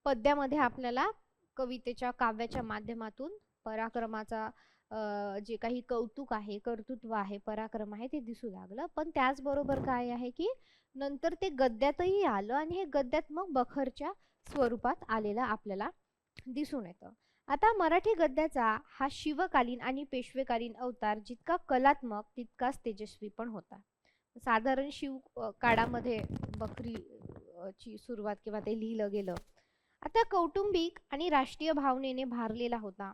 पद्यामध्ये आपल्याला कवितेच्या काव्याच्या माध्यमातून पराक्रमाचा जे काही कौतुक आहे, कर्तृत्व आहे, पराक्रम आहे ते दिसू लागलं. पण त्याचबरोबर काय आहे की नंतर ते गद्यातही आलं आणि हे गद्यात मग बखरच्या स्वरूपात आलेलं आपल्याला दिसून येतं. आता मराठी गद्याचा हा शिवकालीन आणि पेशवेकालीन अवतार जितका कलात्मक तितकाच तेजस्वी पण होता. साधारण शिव काळामध्ये बखरी ची सुरुवात किंवा ते लिहिलं गेलं. आता कौटुंबिक आणि राष्ट्रीय भावनेने भारलेला होता.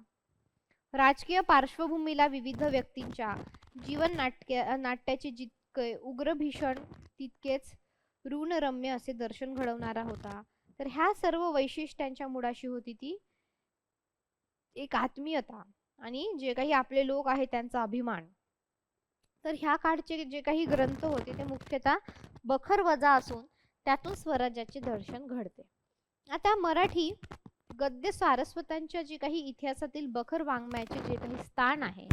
राजकीय पार्श्वभूमीला विविध व्यक्तींच्या जीवन नाट्याचे जितके उग्र भीषण तितकेच ऋणरम्य असे दर्शन घडवणारा होता. तर ह्या सर्व वैशिष्ट्यांच्या मुळाशी होती ती एक आत्मीयता आणि जे काही आपले लोक आहेत त्यांचा अभिमान. तर ह्या काळचे जे काही ग्रंथ होते ते मुख्यतः बखर वजा असून त्यातून स्वराज्याचे दर्शन घडते. आता मराठी गद्य सारस्वतांच्या जे काही इतिहासातील बखर वाङ्मयाचे जे काही स्थान आहे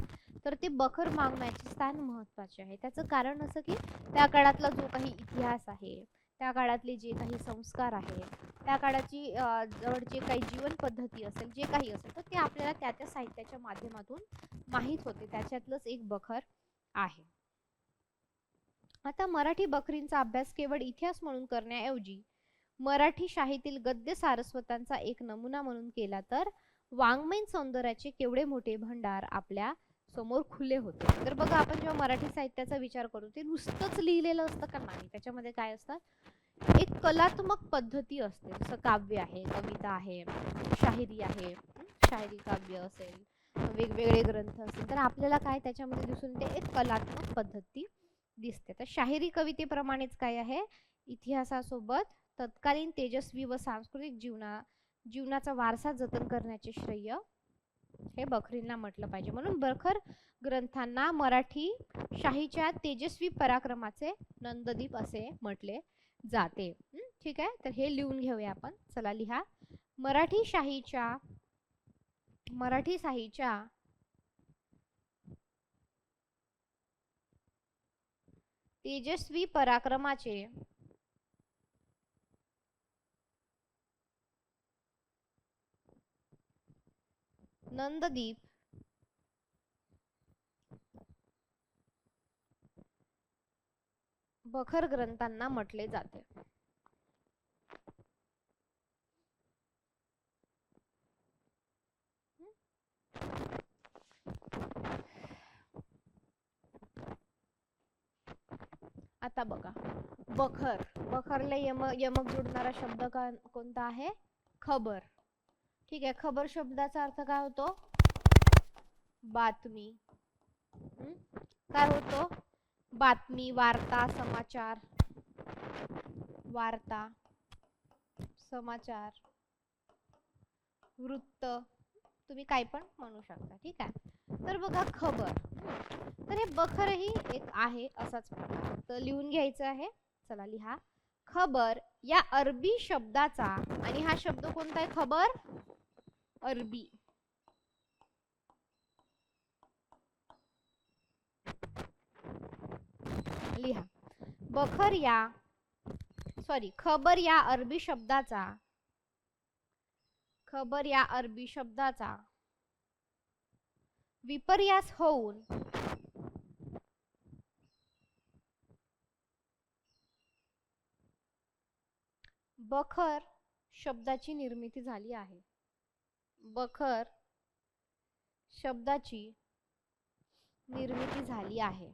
तर ते बखर वाङ्मयाचे स्थान महत्त्वाचे आहे. त्याचं कारण असं की त्या काळातला जो काही इतिहास आहे, त्या काळातले जे काही संस्कार आहे, त्या काळाची जवळ जे काही जीवन पद्धती असेल, जे काही असेल तर ते आपल्याला त्या त्या साहित्याच्या माध्यमातून माहीत होते. त्याच्यातलंच एक बखर आहे. आता मराठी बखरींचा अभ्यास केवळ इतिहास म्हणून करण्याऐवजी मराठी शाहीतील गद्य सारस्वतांचा एक नमुना म्हणून केला तर वाङ्मयीन सौंदर्याचे केवढे मोठे भंडार आपल्या समोर खुले होते. तर बघा आपण जेव्हा मराठी साहित्याचा विचार करू ते नुसतंच लिहिलेलं असतं का? नाही. त्याच्यामध्ये काय असतात? एक कलात्मक पद्धती असते. जसं काव्य आहे, कविता आहे, शाहिरी आहे, शाहिरी काव्य असेल, वेगवेगळे ग्रंथ असतील तर आपल्याला काय त्याच्यामध्ये दिसून येते? एक कलात्मक पद्धती दिसते. तर शाहिरी कवितेप्रमाणेच काय आहे? इतिहासासोबत तत्कालीन तेजस्वी व सांस्कृतिक जीवनाचा वारसा जतन करण्याचे श्रेय हे बखरींना म्हटलं पाहिजे. म्हणून बखर ग्रंथांना मराठी शाहीच्या तेजस्वी पराक्रमाचे नंददीप असे म्हटले जाते. ठीक आहे. तर हे लिहून घेऊया आपण. चला लिहा. मराठी शाहीच्या तेजस्वी पराक्रमाचे नंददीप बखर ग्रंथांना म्हटले जाते. आता बघा, बखर, बखरला यमक जोडणारा शब्द कोणता आहे? खबर. ठीक आहे, खबर शब्दाचा अर्थ काय होतो? बातमी. काय होतो? बातमी, वार्ता, समाचार, वार्ता, समाचार, वृत्त, तुम्ही काय पण म्हणू शकता. ठीक आहे, तर बघा खबर, तर हे बखरही एक आहे असाच प्रकार. तर लिहून घ्यायचं आहे. चला लिहा. खबर या अरबी शब्दाचा, आणि हा शब्द कोणता आहे? खबर, अरबी. लिहा. खबर या अरबी शब्दाचा, खबर या अरबी शब्दाचा विपर्यास होऊन बखर शब्दाची निर्मिती झाली आहे. बखर शब्दाची निर्मिती झाली आहे.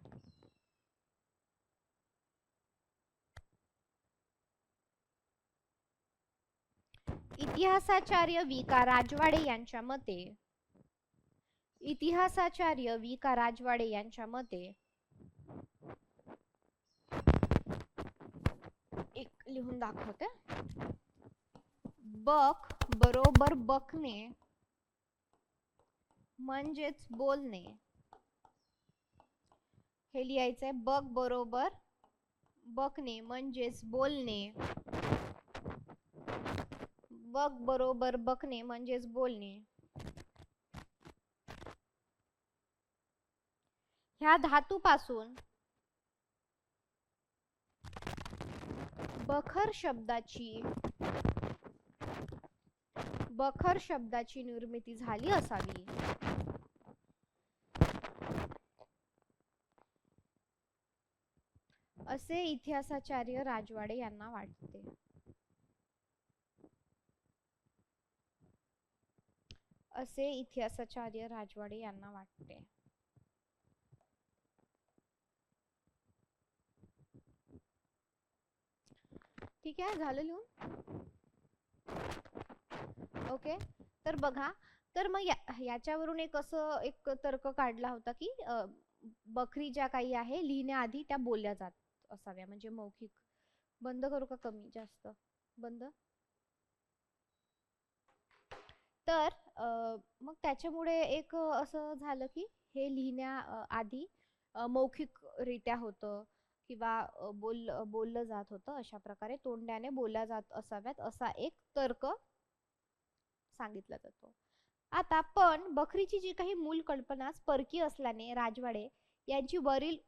इतिहासाचार्य वि. का. राजवाडे यांच्या मते, इतिहासाचार्य वि. का. राजवाडे यांच्या मते, एक लिहून दाखवते. बक बरोबर बकणे म्हणजेच बोलणे, हे लिहायचंय. बक बरोबर बकणे म्हणजेच बोलणे, बक बरोबर बकणे म्हणजेच बोलणे, ह्या धातूपासून बखर शब्दाची निर्मिती झाली असावी. असे इतिहासाचार्य राजवाडे यांना वाटते. असे इतिहासाचार्य राजवाडे यांना वाटते. ठीक आहे, झालं लिहून? ओके, तर बघा, तर मग याच्यावरून एक असं एक तर्क काढला होता की बखरी ज्या काही आहे लिहिण्याआधी त्या बोलल्या जात असाव्या, म्हणजे मौखिक. बंद करू का? कमी जास्त बंद. तर मग त्याच्यामुळे एक असं झालं की हे लिहिण्याआधी मौखिक रित्या होतं किंवा बोललं जात होतं, अशा प्रकारे तोंडाने बोलल्या जात असाव्यात, असा एक तर्क सांगितला जातो. आता पण बखरीची जी काही मूल कल्पना परकीय असल्याने राजवाडे यांची वरील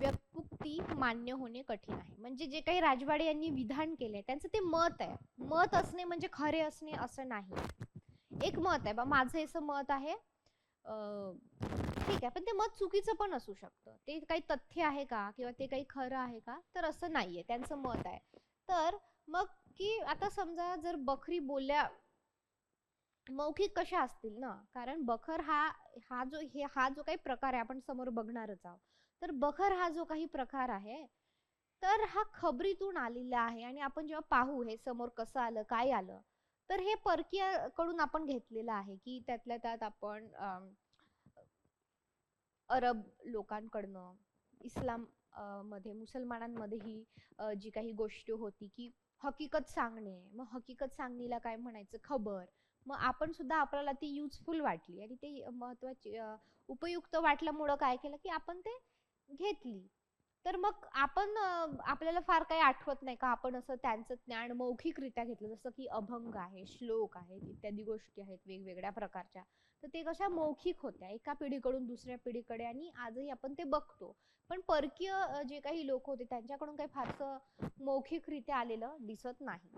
व्युत्पत्ती मान्य होणे कठीण आहे. म्हणजे जे काही राजवाडे यांनी विधान केले त्यांचं ते मत आहे. मत असणे म्हणजे खरे असणे असं नाही. एक मत आहे बा, माझं असं मत आहे, ठीक आहे, पण ते मत चुकीचं पण असू शकतं. ते काही तथ्य आहे का किंवा ते काही खरं आहे का? तर असं नाहीये, त्यांचं मत आहे. तर मग की आता समजा जर बखरी बोलल्या, मौखिक कशा असतील ना, कारण बखर हा जो काही प्रकार आहे आपण समोर बघणारच आहोत. तर बखर हा जो काही प्रकार आहे तर हा खबरीतून आलेला आहे, आणि आपण जेव्हा पाहू हे समोर कसं आलं, काय आलं, तर हे परकीय कडून आपण घेतलेलं आहे की त्यातल्या त्यात आपण अरब लोकांकडनं, इस्लाम मध्ये, मुसलमानांमध्ये ही जी काही गोष्ट होती की हकीकत सांगणे, मग हकीकत सांगणीला काय म्हणायचं? खबर. मग आपण सुद्धा, आपल्याला ती युजफुल वाटली आणि ते महत्वाची उपयुक्त वाटल्यामुळं काय केलं की आपण ते घेतली. तर मग आपण आपल्याला फार काही आठवत नाही का आपण असं त्यांचं ज्ञान मौखिकरित्या घेतलं, जसं की अभंग आहे, श्लोक आहेत, इत्यादी गोष्टी आहेत वेगवेगळ्या प्रकारच्या. तर ते कशा मौखिक होत्या, एका पिढीकडून दुसऱ्या पिढीकडे, आणि आजही आपण ते बघतो. पण परकीय जे काही लोक होते त्यांच्याकडून काही फारसं मौखिकरित्या आलेलं दिसत नाही.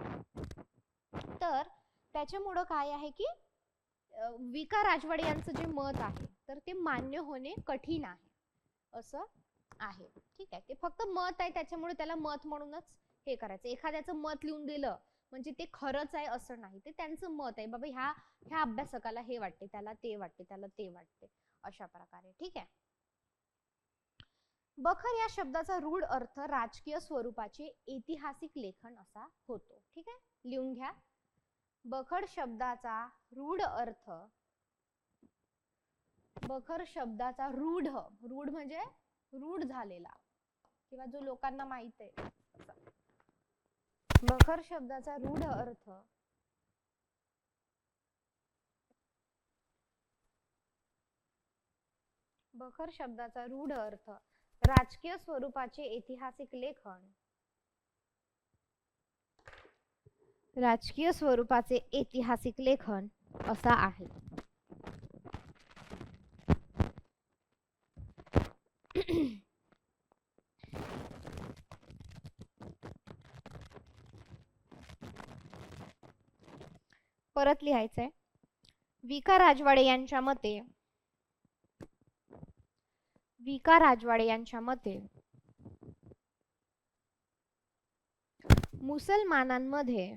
तर त्याच्यामुळं काय आहे की वि. का. राजवाडे यांचं जे मत आहे तर ते मान्य होणे कठीण आहे असं आहे. ठीक आहे, ते फक्त मत आहे, त्याच्यामुळे त्याला मत म्हणूनच हे करायचं. एखाद्याचं मत लिहून दिलं म्हणजे ते खरंच आहे असं नाही, ते त्यांचं मत आहे बाबा, ह्या अभ्यासकाला हे वाटते, त्याला ते वाटते, त्याला ते वाटते, अशा प्रकारे. ठीक आहे, बखर या शब्दाचा रूढ अर्थ राजकीय स्वरूपाचे ऐतिहासिक लेखन असा होतो. ठीक आहे, लिहून घ्या. बखर शब्दाचा रूढ अर्थ, बखर शब्दाचा रूढ, रूढ म्हणजे रूढ झालेला किंवा जो लोकांना माहित आहे, बखर शब्दाचा रूढ अर्थ बखर शब्दाचा रूढ अर्थ राजकीय स्वरूपाचे ऐतिहासिक लेखन, राजकीय स्वरूपाचे ऐतिहासिक लेखन असा आहे. परत लिहायचंय. विका राजवाडे यांच्या मते, विका राजवाडे यांच्या मते मुसलमानांमध्ये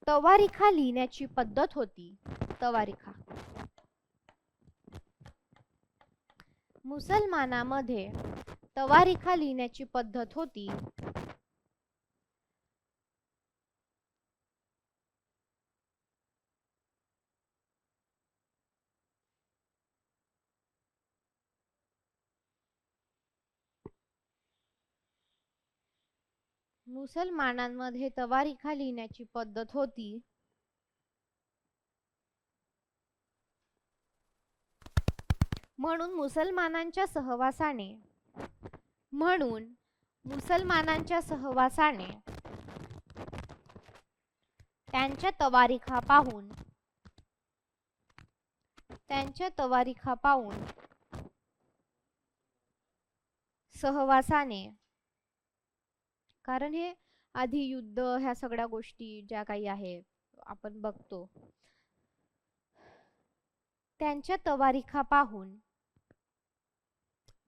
तवारिखा लिहिण्याची पद्धत होती. तवारिखा, मुसलमानामध्ये तवारिखा लिहिण्याची पद्धत होती. मुसलमानांमध्ये तवारिखा लिहिण्याची पद्धत होती. म्हणून मुसलमानांच्या सहवासाने त्यांच्या तवारिखा पाहून सहवासाने, कारण हे आधी युद्ध ह्या सगळ्या गोष्टी ज्या काही आहे आपण बघतो, त्यांच्या तवारिखा पाहून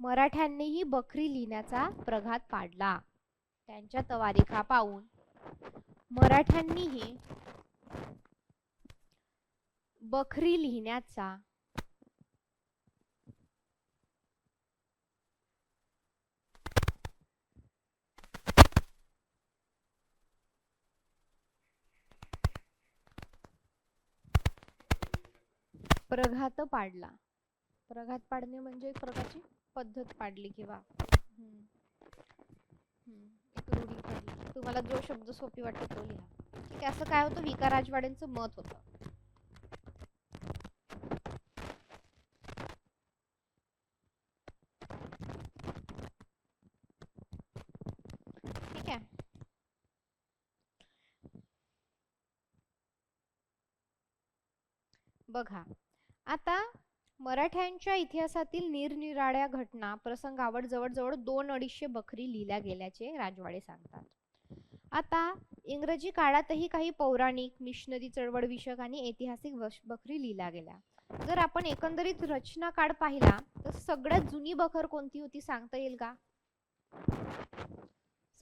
मराठ्यांनीही बखरी लिहिण्याचा प्रघात पाडला. त्यांच्या तवारिखा पाहून मराठ्यांनीही बखरी लिहिण्याचा प्रघात पाडला. प्रघात पाडणे म्हणजे एक प्रकारची पद्धत पाडली किंवा एक रूढी पाडली. तुम्हाला जो शब्द सोपी वाटतो तो लिहा. ठीक आहे, असं काय होतं, विका राजवाड्यांचं मत होतं. ठीक आहे, बघा आता मराठ्यांच्या इतिहासातील निरनिराळ्या घटना प्रसंगावर जवळजवळ 200-250 बखरी लिहिल्या गेल्याचे राजवाडे सांगतात. आता इंग्रजी काळातही काही पौराणिक, मिशनरी चळवळ विषयक आणि ऐतिहासिक बखरी लिहिल्या गेल्या. जर आपण एकंदरीत रचना काळ पाहिला तर सगळ्यात जुनी बखर कोणती होती सांगता येईल का?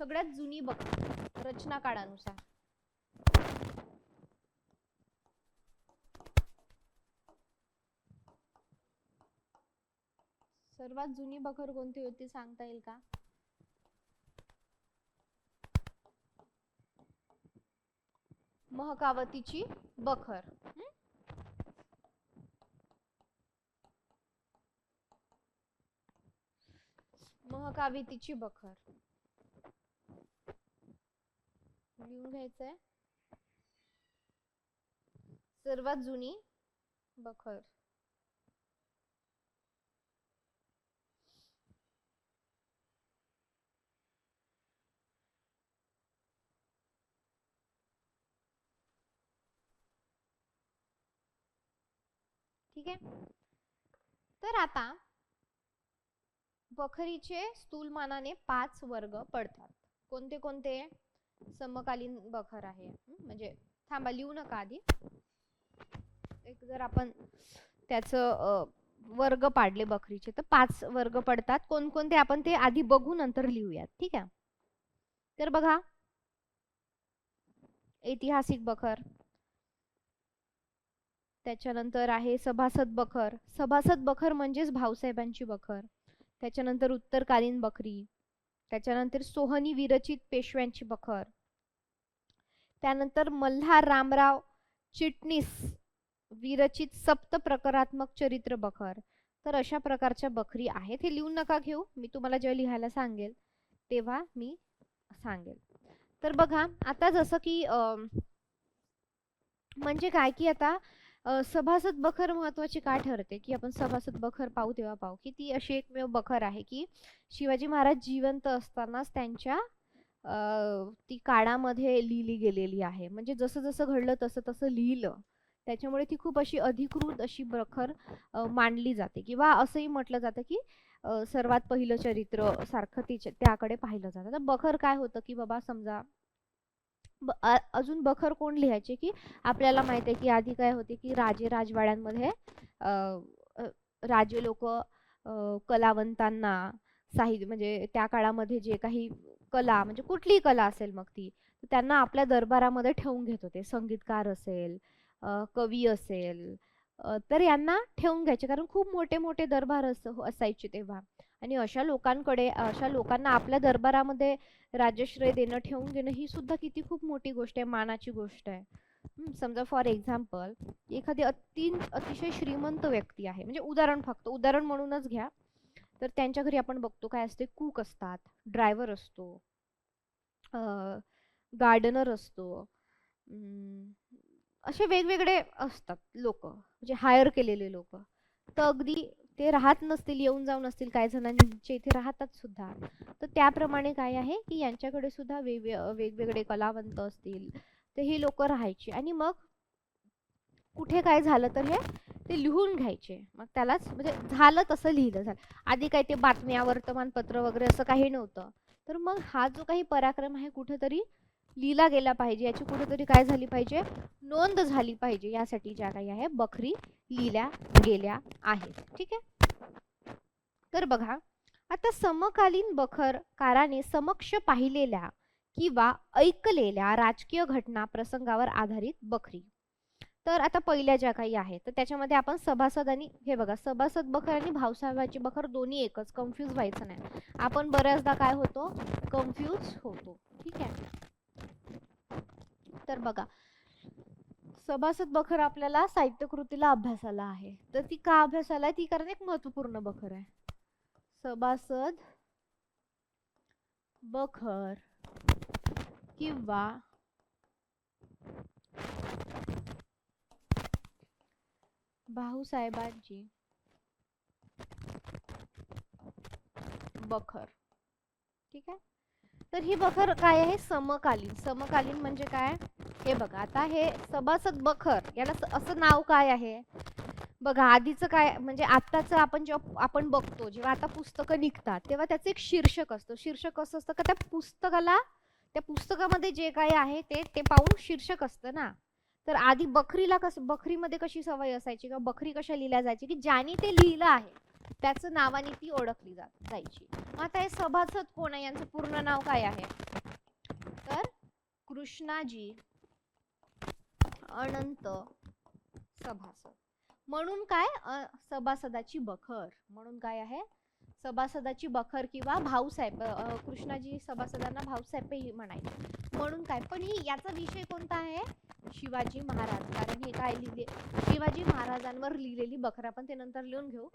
सगळ्यात जुनी बखर रचना काळानुसार सर्वात जुनी बखर कोणती होती सांगता येईल का? महकावतीची बखर. महकावतीची बखर लिहून घ्यायचंय. सर्वात जुनी बखर. ठीक आहे, तर आता बखरीचे स्थूलमानाने 5 वर्ग पडतात. कोणते कोणते? समकालीन बखर आहे, म्हणजे थांबा लिहू नका आधी, एक जर आपण त्याचं वर्ग पाडले बखरीचे तर 5 वर्ग पडतात. कोणकोणते आपण ते आधी बघू नंतर लिहूयात. ठीक आहे, तर बघा, ऐतिहासिक बखर, त्याच्यानंतर आहे सभासद बखर. सभासद बखर म्हणजेच भाऊसाहेबांची बखर. त्याच्यानंतर उत्तरकालीन बखरी, त्याच्यानंतर सोहनी विरचित पेशव्यांची बखर, त्यानंतर मल्हार रामराव चिटणीस विरचित सप्त प्रकारात्मक चरित्र बखर. तर अशा प्रकारच्या बखरी आहेत. हे लिहून नका घेऊ, मी तुम्हाला जेव्हा लिहायला सांगेल तेव्हा मी सांगेल. तर बघा आता जसं की म्हणजे काय की आता सभासद बखर महत्वाची का ठरते, की आपण सभासद बखर पाहू तेव्हा पाहू की ती अशी एकमेव बखर आहे की शिवाजी महाराज जिवंत असतानाच त्यांच्या ती काळामध्ये लिहिली गेलेली आहे. म्हणजे जसं जसं घडलं तसं तसं लिहिलं, त्याच्यामुळे ती खूप अशी अधिकृत अशी बखर मानली जाते. किंवा असंही म्हटलं जातं की सर्वात पहिलं चरित्र सारखं त्याकडे पाहिलं जातं. तर बखर काय होतं की बाबा समजा अजून बखर कोण लिहायचे, की आपल्याला माहित आहे की आधी काय होते की राजे राजवाड्यांमध्ये राजे लोक कलावंतांना साहित्य म्हणजे त्या काळामध्ये जे काही कला म्हणजे कुठलीही कला असेल मग ती त्यांना आपल्या दरबारामध्ये ठेवून घेत होते. संगीतकार असेल, कवी असेल, तर यांना ठेवून घ्यायचे कारण खूप मोठे मोठे दरबार असायचे तेव्हा. आणि अशा लोकांना आपल्या दरबारामध्ये राजश्रय देणं, ठेवून घेणं ही सुद्धा किती खूप मोठी गोष्ट आहे, मानाची गोष्ट आहे. समजा फॉर एक्झाम्पल एखादी अतिशय श्रीमंत व्यक्ती आहे, म्हणजे फक्त उदाहरण म्हणूनच घ्या, तर त्यांच्या घरी आपण बघतो काय असते, कुक असतात, ड्रायव्हर असतो, गार्डनर असतो, असे वेगवेगळे असतात लोक, म्हणजे हायर केलेले लोक. तर अगदी ते राहत नसतील, येऊन जाऊन असतील, काही जणांचे इथे राहतात सुद्धा. तर त्याप्रमाणे काय आहे की यांच्याकडे सुद्धा वेगवेगळे कलावंत असतील, तर ही लोक राहायची. आणि मग कुठे काय झालं तर हे ते लिहून घ्यायचे, मग त्यालाच म्हणजे झालं तसं लिहिलं झालं. आधी काही ते बातम्या, वर्तमानपत्र वगैरे असं काही नव्हतं. तर मग हा जो काही पराक्रम आहे कुठेतरी लिहिला गेला पाहिजे, याची कुठेतरी काय झाली पाहिजे, नोंद झाली पाहिजे. यासाठी ज्या काही आहे बखरी लिहिल्या गेल्या आहेत. ठीक आहे. तर बघा आता समकालीन बखरकाराने समक्ष पाहिलेल्या किंवा ऐकलेल्या राजकीय घटना प्रसंगावर आधारित बखरी. तर आता पहिल्या ज्या काही आहेत तर त्याच्यामध्ये आपण सभासद आणि हे बघा सभासद बखर आणि भावसाहेबाची बखर दोन्ही एकच, कन्फ्यूज व्हायचं नाही. आपण बऱ्याचदा काय होतो, कन्फ्यूज होतो. ठीक आहे. तर बघा सभासद बखर आपल्याला साहित्य कृतीला अभ्यासाला आहे. तर ती का अभ्यासाला आहे, ती कारण एक महत्वपूर्ण बखर आहे. सभासद बखर किंवा भाऊसाहेबांची बखर. ठीक आहे. तर ही बखर काय आहे, समकालीन. समकालीन म्हणजे काय, हे बघा आता हे सभासद बखर याला असं नाव काय आहे बघा. आधीचं काय म्हणजे आत्ताचं आपण जेव्हा आपण बघतो, जेव्हा आता पुस्तकं निघतात तेव्हा त्याचं एक शीर्षक असतं. शीर्षक असं असतं का त्या पुस्तकामध्ये जे काही आहे ते पाहून शीर्षक असतं ना. तर आधी बखरीमध्ये कशी सवय असायची किंवा बखरी कशा लिहिल्या जायची, की ज्याने ते लिहिलं आहे त्याचं नावाने ती ओळखली जायची. आता हे सभासद कोण आहे, यांचं पूर्ण नाव काय आहे, तर कृष्णाजी अनंत सभासद. म्हणून काय सभासदाची बखर म्हणून काय आहे, सभासदाची बखर किंवा भाऊसाहेब. कृष्णाजी सभासदांना भाऊसाहेब म्हणायचे. म्हणून काय, पण ही याचा विषय कोणता आहे, शिवाजी महाराज. कारण हे काय लिहिले, शिवाजी महाराजांवर लिहिलेली बखर. आपण ते नंतर लिहून घेऊ.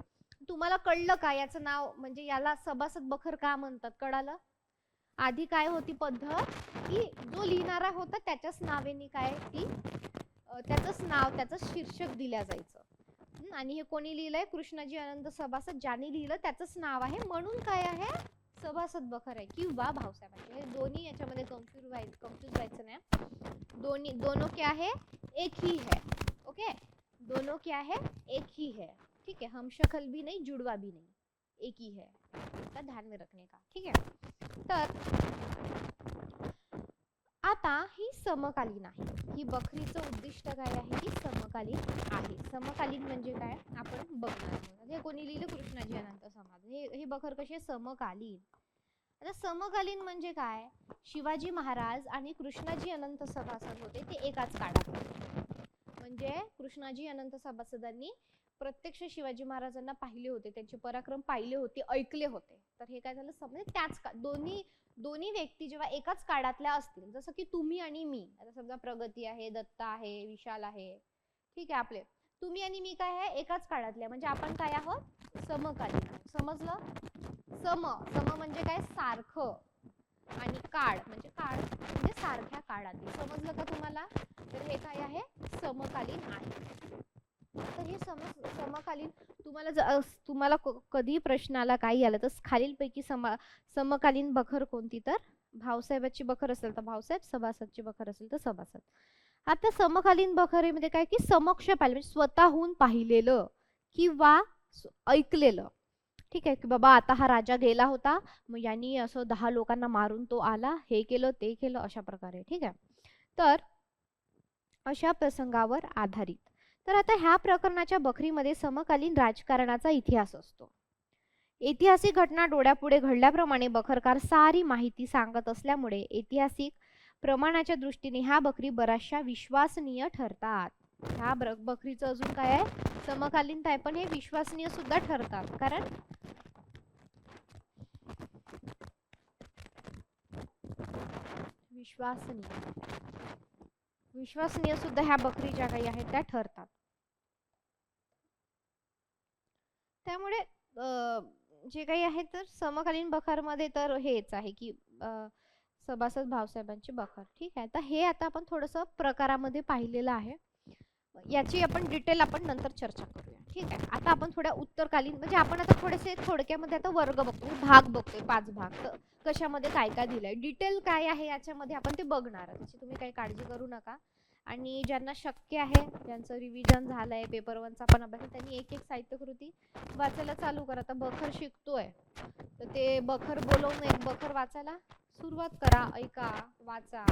तुम्हाला कळलं का याचं नाव, म्हणजे याला सभासद बखर का म्हणतात, कळालं. आधी काय होती पद्धत, की जो लिहिणारा होता त्याच्याच नावेने काय ती त्याचंच नाव, त्याचं शीर्षक दिल्या जायचं. आणि हे कोणी लिहिलंय, कृष्णाजी अनंत सभासद, ज्यांनी लिहिलं त्याचंच नाव आहे. म्हणून काय आहे, सभासद बखर आहे किंवा भाऊसाहेबांची. हे दोन्ही याच्यामध्ये कन्फ्यूज व्हायचं नाही. दोनों क्या है, एक ही है. ओके, दोनों क्या है, एक ही है. ठीक है, हम शक्ल भी नहीं, जुड़वा भी नहीं, एक ही है. इसका ध्यान में रखने का. ठीक है. तर आता ही समकालीन आहे. ही बखरीचं उद्दिष्ट काय आहे, की समकालीन आहे. समकालीन म्हणजे काय आपण बघणार आहोत. हे कोणी लिहिलं, कृष्णाजी अनंत समाज. हे बखर कशी आहे, समकालीन. आता समकालीन म्हणजे काय, शिवाजी महाराज आणि कृष्णाजी अनंत सभासद होते ते एकाच काळात. म्हणजे कृष्णाजी अनंत सभासदांनी प्रत्यक्ष शिवाजी महाराजांना पाहिले होते, त्यांचे पराक्रम पाहिले होते, ऐकले होते. तर हे काय झालं, समजा त्याच दोन्ही दोन्ही व्यक्ती जेव्हा एकाच काळातल्या असतील, जसं की तुम्ही आणि मी, आता समजा प्रगती आहे, दत्ता आहे, विशाल आहे, ठीक आहे, आपले तुम्ही आणि मी काय आहे, एकाच काळातल्या, म्हणजे आपण काय आहोत, समकालीन. समजलं? सम सम म्हणजे काय, सारखं, आणि काळ म्हणजे सारख्या काळातील. समजलं का तुम्हाला? तर हे काय आहे, समकालीन आहे. तर हे समकालीन, तुम्हाला कधी प्रश्न आला, काही आलं, तर खालीलपैकी समकालीन बखर कोणती? तर भाऊसाहेबांची बखर असेल तर भाऊसाहेब, सभासदची बखर असेल तर सभासद. आता समकालीन बखरीमध्ये काय की समक्ष पाहिलं, म्हणजे स्वतःहून पाहिलेलं किंवा ऐकलेलं. ठीक आहे, की बाबा आता हा राजा गेला होता, मग यांनी असं 10 लोकांना मारून तो आला, हे केलं ते केलं, अशा प्रकारे. ठीक आहे, तर अशा प्रसंगावर आधारित. तर आता ह्या प्रकरणाच्या बखरीमध्ये समकालीन राजकारणाचा इतिहास असतो. ऐतिहासिक घटना डोळ्यापुढे घडल्याप्रमाणे बखरकार सारी माहिती सांगत असल्यामुळे ऐतिहासिक प्रमाणाच्या दृष्टीने ह्या बखरी बऱ्याचशा विश्वसनीय ठरतात. ह्या बखरीचं अजून काय आहे, समकालीन आहे, पण हे विश्वसनीय सुद्धा ठरतात. कारण विश्वसनीय सुद्धा ह्या बखरी ज्या काही आहेत त्या ठरतात. त्यामुळे जे काही आहे तर समकालीन बखरमध्ये तर हेच आहे की सभासद भाऊसाहेबांची बखर. ठीक आहे, तर हे आता आपण थोडंसं प्रकारामध्ये पाहिलेलं आहे. याची आपण डिटेल आपण नंतर चर्चा करूया. ठीक आहे, आता आपण थोड्या उत्तरकालीन, म्हणजे आपण आता थोडेसे थोडक्यामध्ये आता वर्ग बघतोय, भाग बघतोय, 5 भाग. तर कशामध्ये काय काय दिलंय, डिटेल काय आहे याच्यामध्ये आपण ते बघणार. त्याची तुम्ही काही काळजी करू नका. आणि ज्यांना शक्य आहे, ज्यांचं रिव्हिजन झालंय, पेपर 1चा पण अभ्यास, त्यांनी एक एक साहित्यकृती वाचायला चालू करा. आता बखर शिकतोय तर ते बखर बोलवून एक बखर वाचायला सुरुवात करा, ऐका, वाचा.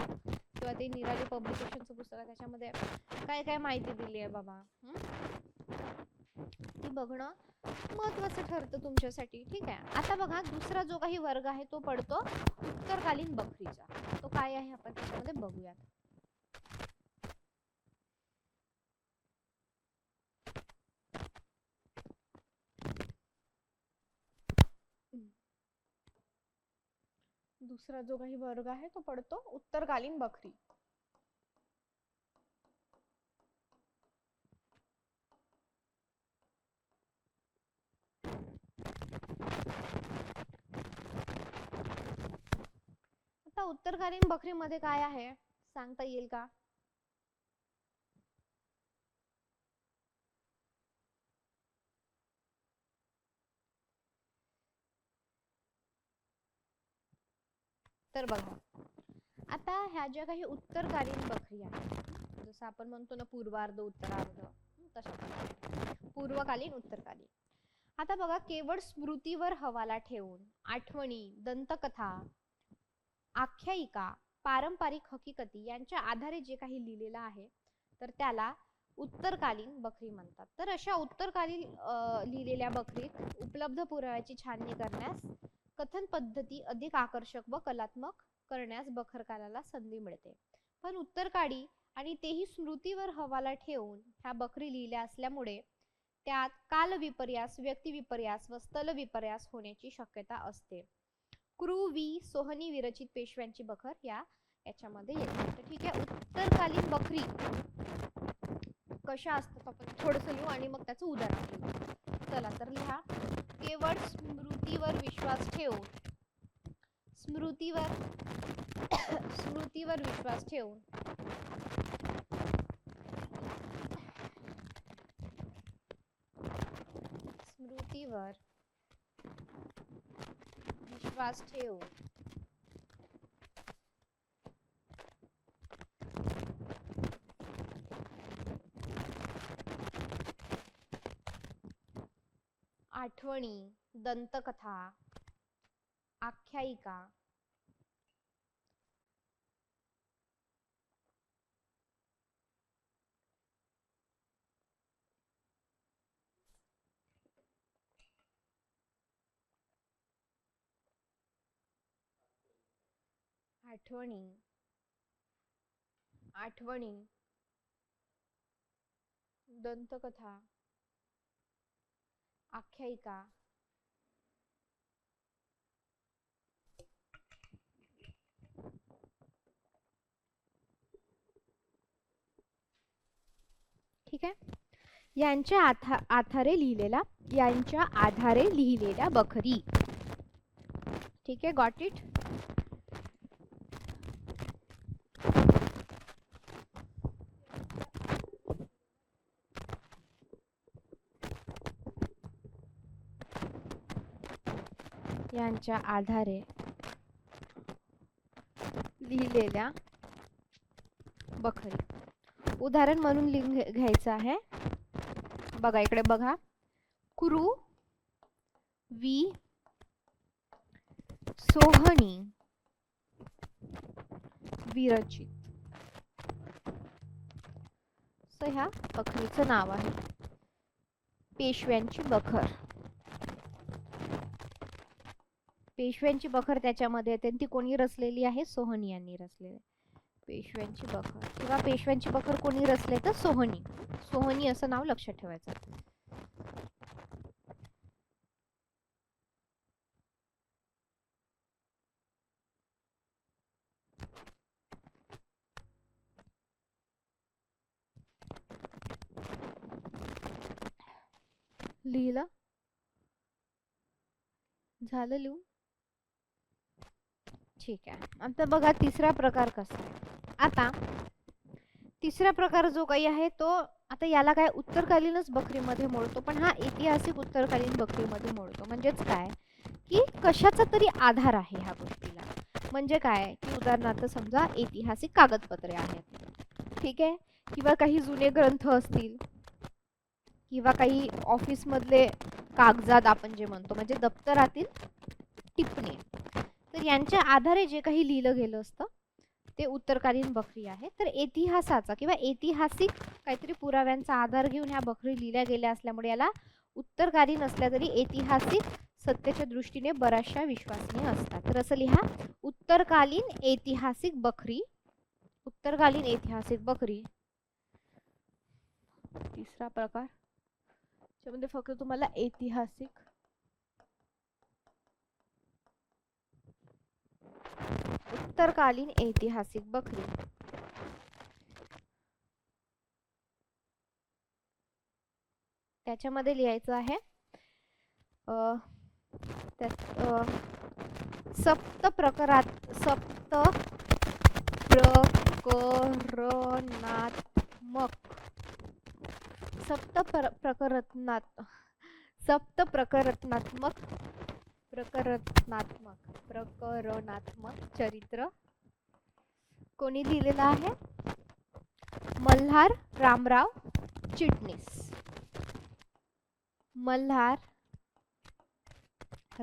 किंवा ते निराली पब्लिकेशनचं पुस्तक आहे, त्याच्यामध्ये काय काय माहिती दिली आहे बाबा, ती बघणं महत्वाचं ठरतं तुमच्यासाठी. ठीक आहे, आता बघा दुसरा जो काही वर्ग आहे तो पडतो उत्तरकालीन बखरीचा. तो काय आहे आपण त्याच्यामध्ये बघूयात. दुसरा जो काही वर्ग आहे तो पडतो उत्तरकालीन बखरी. आता उत्तरकालीन बखरीमध्ये काय आहे सांगता येईल का? तर बघा, आता ह्या ज्या काही उत्तरकालीन बखरी आहेत, जसं आपण म्हणतो ना पूर्वार्ध, उत्तरार्ध, तशा पूर्वकालीन, उत्तरकालीन. आता बघा, केवळ स्मृतीवर हवाला ठेवून आठवणी, दंतकथा, आख्यायिका, पारंपरिक हकीकती यांच्या आधारे जे काही लिहिलेलं आहे तर त्याला उत्तरकालीन बखरी म्हणतात. तर अशा उत्तरकालीन लिहिलेल्या बखरीत उपलब्ध पुराव्याची छाननी करण्यास, कथन पद्धती अधिक आकर्षक व कलात्मक करण्यास बखरकाराला संधी मिळते. पण उत्तरकाळी आणि तेही स्मृतीवर हवाला ठेवून ह्या बखरी लिहिल्या असल्यामुळे त्यात कालविपर्यास, व्यक्तिविपर्यास व स्थलविपर्यास होण्याची शक्यता असते. कृ. वी. सोहनी विरचित पेशव्यांची बखर याच्यामध्ये येते. ठीक आहे, उत्तरकालीन बखरी कशा असतात आपण थोडंसं लिहू आणि मग त्याचं उदाहरण लिहू. चला तर लिहा. केवळ स्मृतीवर विश्वास ठेवून स्मृतीवर विश्वास ठेवून आठवणी, दंतकथा, आख्यायिका, आठवणी दंतकथा, आख्यायिका, ठीक आहे, यांच्या आधारे लिहिलेल्या बखरी. ठीक आहे, गॉट इट. यांच्या आधारे लिहिलेल्या बखरी. उदाहरण म्हणून घ्यायचं आहे. बघा इकडे बघा. कुरु वि सोहनी विरचित. सो ह्या बखरीचं नाव आहे. पेशव्यांची बखर. पेशव्यांची बखर त्याच्यामध्ये येते. ती कोणी रचलेली आहे? सोहनी यांनी रचलेली. पेशव्यांची बखर किंवा पेशव्यांची बखर कोणी रचले तर सोहनी. सोहनी असं नाव लक्षात ठेवायचं. लिहिलं? झालं लिहून? ठीक आहे. आता बघा तिसरा प्रकार कसा आहे. आता तिसरा प्रकार जो काही आहे तो आता याला काय उत्तरकालीनच बखरीमध्ये मोडतो, पण हा ऐतिहासिक उत्तरकालीन बखरीमध्ये मोडतो. म्हणजेच काय की कशाचा तरी आधार आहे ह्या गोष्टीला. म्हणजे काय की उदाहरणार्थ समजा ऐतिहासिक कागदपत्रे आहेत, ठीक आहे, किंवा काही जुने ग्रंथ असतील, किंवा काही ऑफिस मधले कागजात आपण जे म्हणतो म्हणजे दप्तरातील टिपणे. तर यांच्या आधारे जे काही लिहिलं गेलं असतं ते उत्तरकालीन बखरी आहे. तर इतिहासाचा किंवा ऐतिहासिक काहीतरी पुराव्यांचा आधार घेऊन ह्या बखरी लिहिल्या गेल्या असल्यामुळे याला उत्तरकालीन असल्या तरी ऐतिहासिक सत्तेच्या दृष्टीने बऱ्याचशा विश्वसनीय असतात. तर असं लिहा, उत्तरकालीन ऐतिहासिक बखरी. उत्तरकालीन ऐतिहासिक बखरी तिसरा प्रकार, त्यामध्ये फक्त तुम्हाला ऐतिहासिक उत्तरकालीन ऐतिहासिक बखरी. त्याच्यामध्ये लिहायचं आहे सप्त प्रकरणात्मक चरित्र कोणी लिहिलेलं आहे? मल्हार रामराव चिटणीस. मल्हार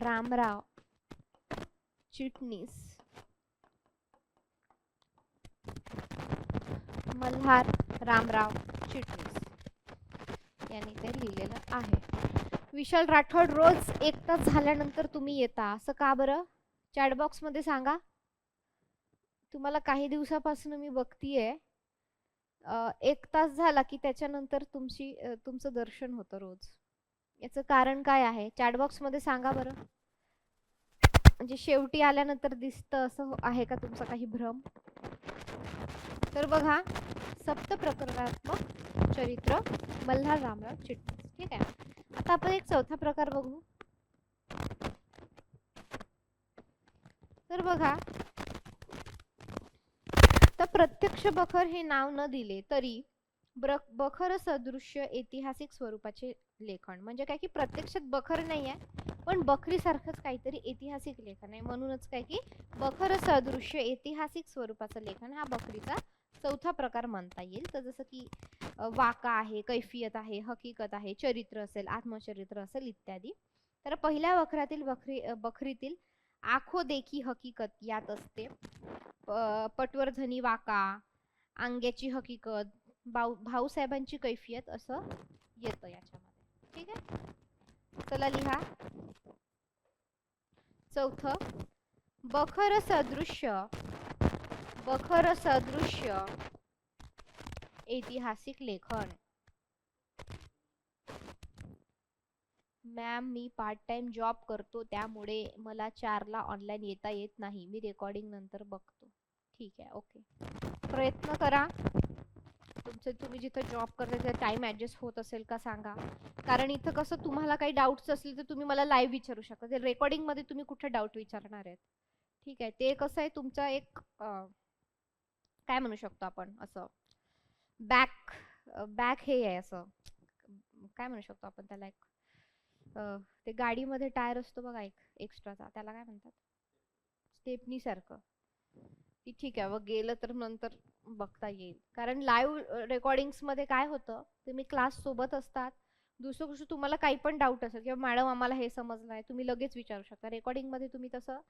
रामराव चिटणीस. मल्हार रामराव चिटणीस यांनी ते लिहिलेलं आहे. विशाल राठोड, रोज 1 तास झाल्यानंतर तुम्ही येता असं का बरं? चॅट बॉक्स मध्ये सांगा. तुम्हाला काही दिवसापासून मी बघतीये 1 तास झाला की त्याच्यानंतर तुमचं दर्शन होतं रोज. याचं कारण काय आहे? चॅट बॉक्स मध्ये सांगा बरं. म्हणजे शेवटी आल्यानंतर दिसतं असं आहे का तुमचा काही भ्रम? तर बघा, सप्त प्रकरणात्मक चरित्र मल्हार रामराव चिटणीस. ठीक आहे. आता आपण एक चौथा प्रकार बघू. तर बघा, तर प्रत्यक्ष बखर हे नाव न दिले तरी बखर सदृश्य ऐतिहासिक स्वरूपाचे लेखन. म्हणजे काय की प्रत्यक्षात बखर नाही आहे पण बखरी सारखंच काहीतरी ऐतिहासिक लेखन आहे. म्हणूनच काय की बखर सदृश्य ऐतिहासिक स्वरूपाचं लेखन हा बखरीचा चौथा प्रकार म्हणता येईल. तर जसं की वाका आहे, कैफियत आहे, हकीकत आहे, चरित्र असेल, आत्मचरित्र असेल इत्यादी. तर पहिल्या बखरीतील आखो देखी हकीकत यात असते. पटवर्धनी वाका, अंग्याची हकीकत, भाऊसाहेबांची कैफियत असं येतं याच्यामध्ये. ठीक आहे, चला लिहा. चौथं, बखर सदृश्य ऐतिहासिक लेखन. मॅम मी पार्ट टाइम जॉब करतो त्यामुळे मला 4ला ऑनलाईन येता येत नाही. मी रेकॉर्डिंग नंतर बघतो. ठीक आहे, ओके. प्रयत्न करा. तुम्ही जिथं जॉब करता तिथे टाइम ॲडजस्ट होत असेल का सांगा. कारण इथं कसं तुम्हाला काही डाऊट्स असले तर तुम्ही मला लाईव्ह विचारू शकता. ते रेकॉर्डिंगमध्ये तुम्ही कुठे डाऊट विचारणार आहेत. ठीक आहे, ते कसं आहे तुमचा एक काय म्हणू शकतो आपण असं बॅक बॅक हे आहे असं काय म्हणू शकतो आपण त्याला एक ते गाडीमध्ये टायर असतो बघा एक एक्स्ट्राचा, त्याला काय म्हणतात, स्टेपनी सारखं. की ठीक आहे, मग गेलं तर नंतर बघता येईल. कारण लाईव्ह रेकॉर्डिंग्समध्ये काय होतं, तुम्ही क्लास सोबत असतात, दुसरं गोष्ट तुम्हाला काही पण डाऊट असेल किंवा मॅडम आम्हाला हे समजलं आहे तुम्ही लगेच विचारू शकता. रेकॉर्डिंगमध्ये तुम्ही तसं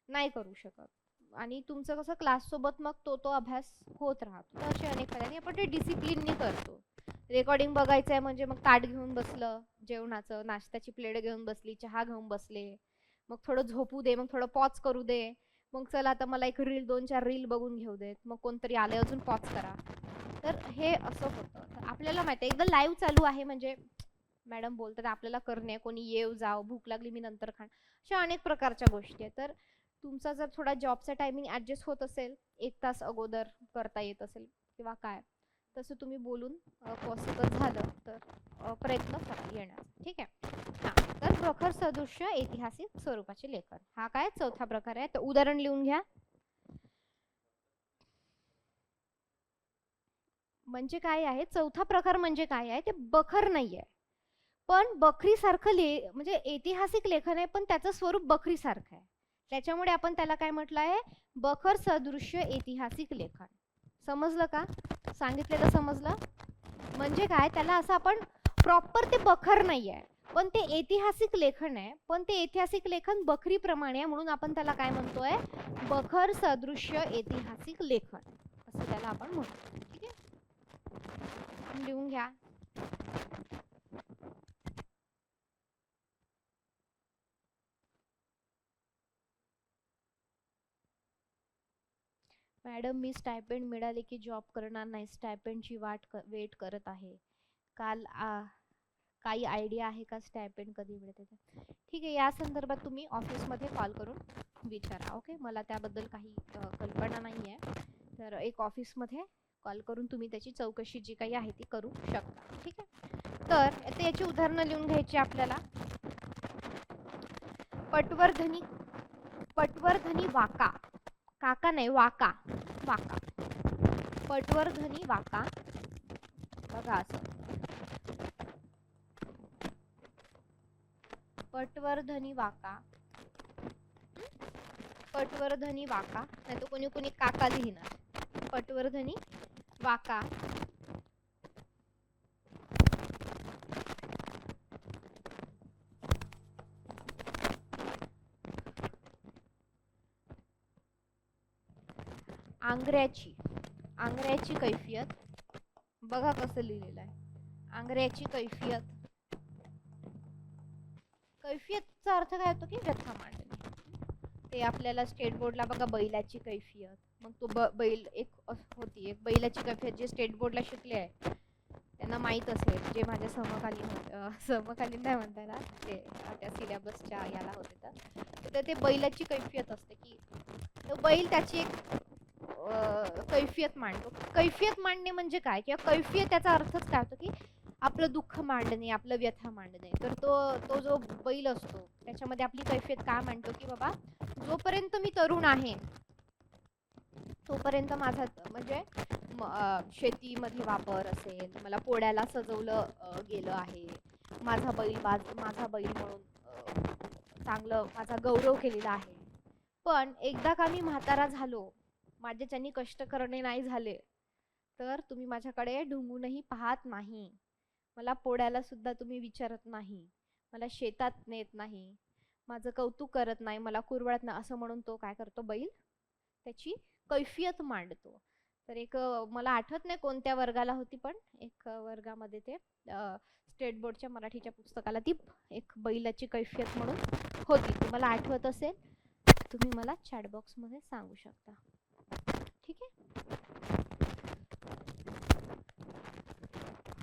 नाही करू शकत. आणि तुमचं कसं क्लास सोबत मग तो अभ्यास होत राहतो. तर असे अनेक फायदे आणि आपण ते डिसिप्लिननी करतो. रेकॉर्डिंग बघायचं आहे म्हणजे मग ताट घेऊन बसलं, जेवणाचं नाश्त्याची प्लेट घेऊन बसली, चहा घेऊन बसले, मग थोडं झोपू दे, मग थोडं पॉज करू दे, मग चला आता मला एक रील 2-4 रील बघून घेऊ देत, मग कोणतरी आले अजून पॉज करा. तर हे असं होतं. तर आपल्याला माहिती आहे एकदा लाईव्ह चालू आहे म्हणजे मॅडम बोलतात आपल्याला करणे, कोणी येऊ जाव, भूक लागली मी नंतर खाण, अशा अनेक प्रकारच्या गोष्टी आहेत. तर तुमचा जर थोडा जॉबचा टायमिंग ॲडजस्ट होत असेल, 1 तास अगोदर करता येत असेल किंवा काय, तसं तुम्ही बोलून पॉसिबल झालं तर प्रयत्न करा येण्याचा. ठीक आहे. हां, तर प्रखर सदृश्य ऐतिहासिक स्वरूपाचे लेखन हा काय 4था प्रकार आहे. तर उदाहरण लिहून घ्या. म्हणजे काय आहे 4था प्रकार म्हणजे काय आहे, ते बखर नाही आहे पण बखरीसारखं म्हणजे ऐतिहासिक लेखन आहे पण त्याचं स्वरूप बखरीसारखं आहे. त्याच्यामुळे आपण त्याला काय म्हटलं आहे, बखर सदृश्य ऐतिहासिक लेखन. समजलं का? सांगितलेलं समजलं? म्हणजे काय, त्याला असं आपण प्रॉपर ते बखर नाही आहे पण ते ऐतिहासिक लेखन आहे, पण ते ऐतिहासिक लेखन बखरीप्रमाणे आहे म्हणून आपण त्याला काय म्हणतोय, बखर सदृश्य ऐतिहासिक लेखन असं त्याला आपण म्हणतो. ठीक आहे, लिहून घ्या. मॅडम मी स्टायपेंड मिळाले की जॉब करणार नाही, स्टायपेंडची वेट करत आहे. काल काही आयडिया आहे का स्टायपेंड कधी मिळते? ठीक आहे, या संदर्भात तुम्ही ऑफिसमध्ये कॉल करून विचारा. ओके, मला त्याबद्दल काही कल्पना नाही आहे. तर एक ऑफिसमध्ये कॉल करून तुम्ही त्याची चौकशी जी काही आहे ती करू शकता. ठीक आहे, तर आता याची उदाहरणं लिहून घ्यायची आपल्याला. पटवर्धनी वाका, काका नाही वाका, वाका, पटवर्धनी वाका. बघा असं पटवर्धनी वाका, पटवर्धनी वाका, नाही तर कोणी कोणी काका लिहिणार. पटवर्धनी वाका आंग्र्याची कैफियत. बघा कसं लिहिलेलं आहे, आंग्र्याची कैफियत. कैफियतचा अर्थ काय होतो की व्यथा मांडणे. ते आपल्याला स्टेट बोर्डला बघा बैलाची कैफियत, मग तो बैल एक होती, एक बैलाची कैफियत जे स्टेट बोर्डला शिकले आहे त्यांना माहीत असेल, जे माझ्या समकालीन नाही म्हणता ना, ते त्या सिलेबसच्या याला होते. तर ते बैलाची कैफियत असते की तो बैल त्याची एक कैफियत मांडतो. कैफियत मांडणे म्हणजे काय, किंवा कैफियत त्याचा अर्थच काय होतो की आपलं दुःख मांडणे, आपलं व्यथा मांडणे. तर तो जो बैल असतो त्याच्यामध्ये आपली कैफियत काय मांडतो की बाबा जोपर्यंत मी तरुण आहे तोपर्यंत माझा म्हणजे शेतीमध्ये वापर असेल, मला पोळ्याला सजवलं गेलं आहे, माझा बैल म्हणून चांगलं माझा गौरव केलेला आहे. पण एकदा का मी म्हातारा झालो, माझ्याच्यानी कष्ट करणे नाही झाले, तर तुम्ही माझ्याकडे ढुंगूनही पाहत नाही, मला पोळ्याला सुद्धा तुम्ही विचारत नाही, मला शेतात नेत नाही, माझं कौतुक करत नाही, मला कुरवळत नाही, असं म्हणून तो काय करतो, बैल त्याची कैफियत मांडतो. तर एक मला आठवत नाही कोणत्या वर्गाला होती, पण एक वर्गामध्ये ते स्टेट बोर्डच्या मराठीच्या पुस्तकाला ती एक बैलाची कैफियत म्हणून होती. तुम्हाला आठवत असेल तुम्ही मला चॅट बॉक्स मध्ये सांगू शकता. ठीक आहे,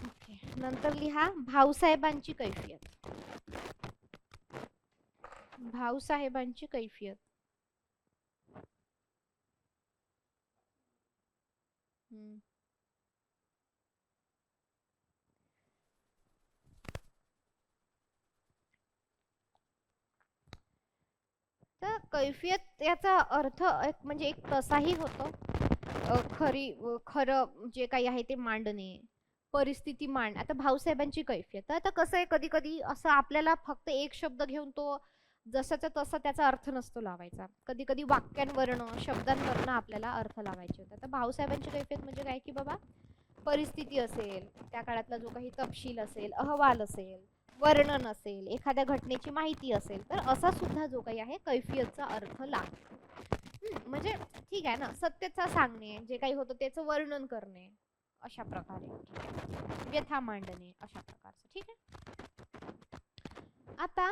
ओके. नंतर लिहा भाऊसाहेबांची कैफियत. भाऊसाहेबांची कैफियत. हम्म. तर कैफियत याचा अर्थ म्हणजे एक तसाही होतो. खरं जे काही आहे ते मांडणे, परिस्थिती मांड. आता भाऊसाहेबांची कैफियत, तर आता कसं आहे, कधी कधी असं आपल्याला फक्त एक शब्द घेऊन तो जसाचा तसा त्याचा अर्थ नसतो लावायचा. कधी कधी वाक्यांवरनं शब्दांवरनं आपल्याला अर्थ लावायचे होते. तर भाऊसाहेबांची कैफियत म्हणजे काय की बाबा, परिस्थिती असेल, त्या काळातला जो काही तपशील असेल, अहवाल असेल, वर्णन असेल, एखाद्या घटनेची माहिती असेल, तर असा सुद्धा जो काही आहे कैफियतचा अर्थ लागतो. म्हणजे ठीक आहे ना, सत्यचा सांगणे, जे काही होतं त्याचं वर्णन करणे, अशा प्रकारे, ठीक आहे, व्यथा मांडणे, अशा प्रकारचं. ठीक आहे. आता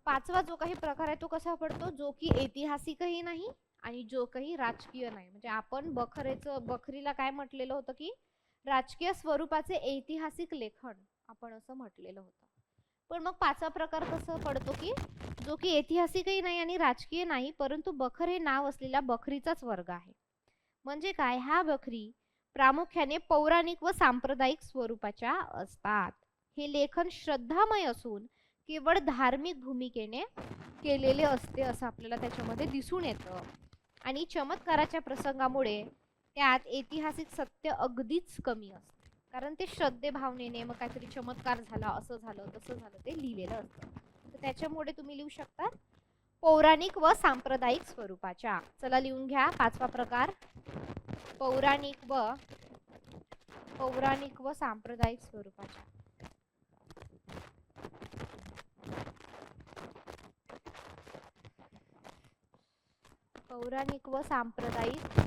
पाचवा जो काही प्रकार आहे तो कसा पडतो, जो की ऐतिहासिकही नाही आणि जो काही राजकीय नाही. म्हणजे आपण बखरीला काय म्हटलेलं होतं की राजकीय स्वरूपाचे ऐतिहासिक लेखन, आपण असं म्हटलेलं होतं. पण मग पाचवा प्रकार कसा पडतो की जो की ऐतिहासिकही नाही आणि राजकीय नाही, परंतु बखर हे नाव असलेल्या बखरीचाच वर्ग आहे. म्हणजे काय, ह्या बखरी प्रामुख्याने पौराणिक व सांप्रदायिक स्वरूपाच्या असतात. हे लेखन श्रद्धामय असून केवळ धार्मिक भूमिकेने केलेले असते असं आपल्याला त्याच्यामध्ये दिसून येतं. आणि चमत्काराच्या प्रसंगामुळे त्यात ऐतिहासिक सत्य अगदीच कमी असते. कारण ते श्रद्धे भावनेने मग काहीतरी चमत्कार झाला, असं झालं तसं झालं, ते लिहिलेलं असतं. तर त्याच्यामुळे तुम्ही लिहू शकता पौराणिक व सांप्रदायिक स्वरूपाच्या. चला लिहून घ्या पाचवा प्रकार, पौराणिक व सांप्रदायिक स्वरूपाच्या. पौराणिक व सांप्रदायिक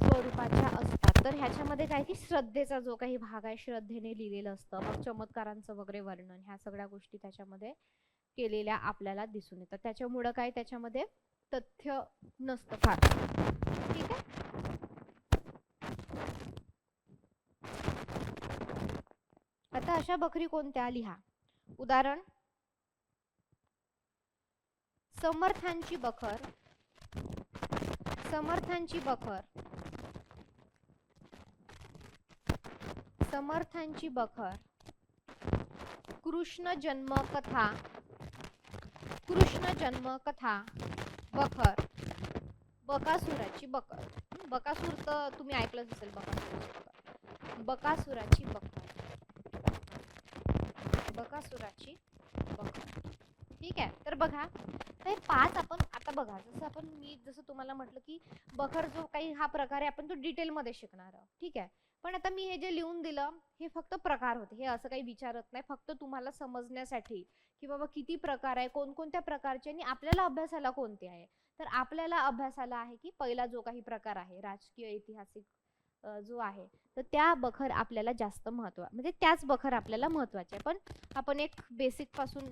स्वरूपाच्या असतात. तर ह्याच्यामध्ये काय की श्रद्धेचा जो काही भाग आहे, श्रद्धेने लिहिलेलं असतं. मग चमत्कारांचं वगैरे वर्णन, ह्या सगळ्या गोष्टी त्याच्यामध्ये केलेल्या आपल्याला दिसून येतात. त्याच्यामुळं काय, त्याच्यामध्ये तथ्य नसतं फार. ठीक आहे. आता अशा बखरी कोणत्या लिहा. उदाहरण, समर्थांची बखर, समर्थांची बखर, कृष्ण जन्म कथा बखर, बकासुराची बखर. बकासूर तर तुम्ही ऐकलंच असेल, बकासुराची बखर. ठीक आहे. तर बघा, हे पाच आपण आता बघा, जसं तुम्हाला म्हटलं की बखर जो काही हा प्रकार आहे आपण तो डिटेल मध्ये शिकणार आहोत. ठीक आहे. पण आता मी हे जे लिहून दिलं हे फक्त प्रकार होते, हे असं काही विचारत नाही, फक्त तुम्हाला समजण्यासाठी की बाबा किती प्रकार आहे, कोणकोणत्या प्रकारचे आणि आपल्याला अभ्यासाला कोणते आहे. तर आपल्याला अभ्यासाला आहे की पहिला जो काही प्रकार आहे राजकीय ऐतिहासिक जो आहे, तर त्या बखर आपल्याला जास्त म्हणजे त्याच बखर आपल्याला महत्वाचे आहे. पण आपण एक बेसिक पासून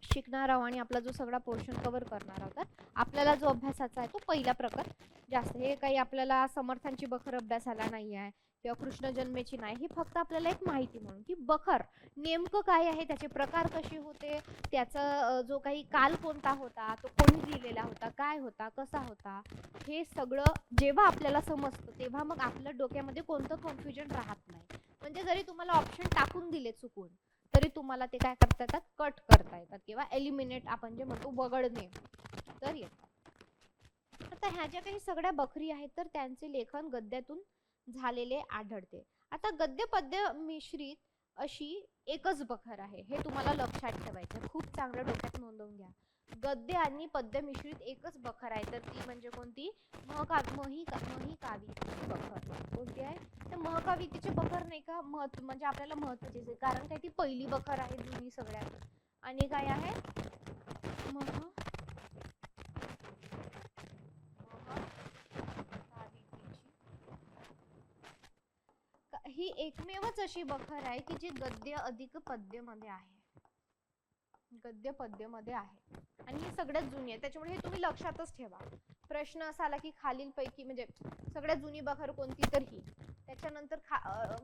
शिकणार आहोत आणि आपला जो सगळा पोर्शन कव्हर करणार आहोत. तर आपल्याला जो अभ्यासाचा आहे तो पहिला प्रकार जास्त. हे काही आपल्याला समर्थांची बखर अभ्यासाला नाही आहे किंवा कृष्ण जन्मेची नाही, हे फक्त आपल्याला एक माहिती म्हणून की बखर नेमकं काय आहे, त्याचे प्रकार कसे होते, त्याचा जो काही काल कोणता होता, तो कोणी लिहिलेला होता, काय होता, कसा होता, हे सगळं जेव्हा आपल्याला समजतं तेव्हा मग आपल्या डोक्यामध्ये कोणतं कन्फ्युजन राहत नाही. म्हणजे जरी तुम्हाला ऑप्शन टाकून दिले चुकून, तरी तुम्हाला ते काय करता येतात, कट करता येतात किंवा एलिमिनेट आपण जे म्हणतो वगळणे तर येतात. आता ह्या ज्या काही सगळ्या बखरी आहेत तर त्यांचे लेखन गद्यातून झालेले आढळते. आता गद्य पद्य मिश्रित अशी एकच बखर आहे, हे तुम्हाला लक्षात ठेवायचं, खूप चांगलं डोक्यात नोंदवून घ्या. गद्य आणि पद्य मिश्रित एकच बखर आहे, तर ती म्हणजे कोणती, महिकाव्यची बखर. कोणती आहे, तर महकाव्यची बखर नाही का म्हणजे आपल्याला महत्वाची आहे, कारण काय ती पहिली बखर आहे जुनी सगळ्यात. आणि काय आहे, ही एकमेवच अशी बखर आहे की जी गद्य अधिक पद्य मध्ये आहे, गद्य पद्य मध्ये आहे आणि ही सगळ्यात जुनी आहे. त्याच्यामुळे हे तुम्ही लक्षातच ठेवा. प्रश्न असा आला की खालील पैकी म्हणजे सगळ्यात जुनी बखर कोणती, तर ही. त्याच्यानंतर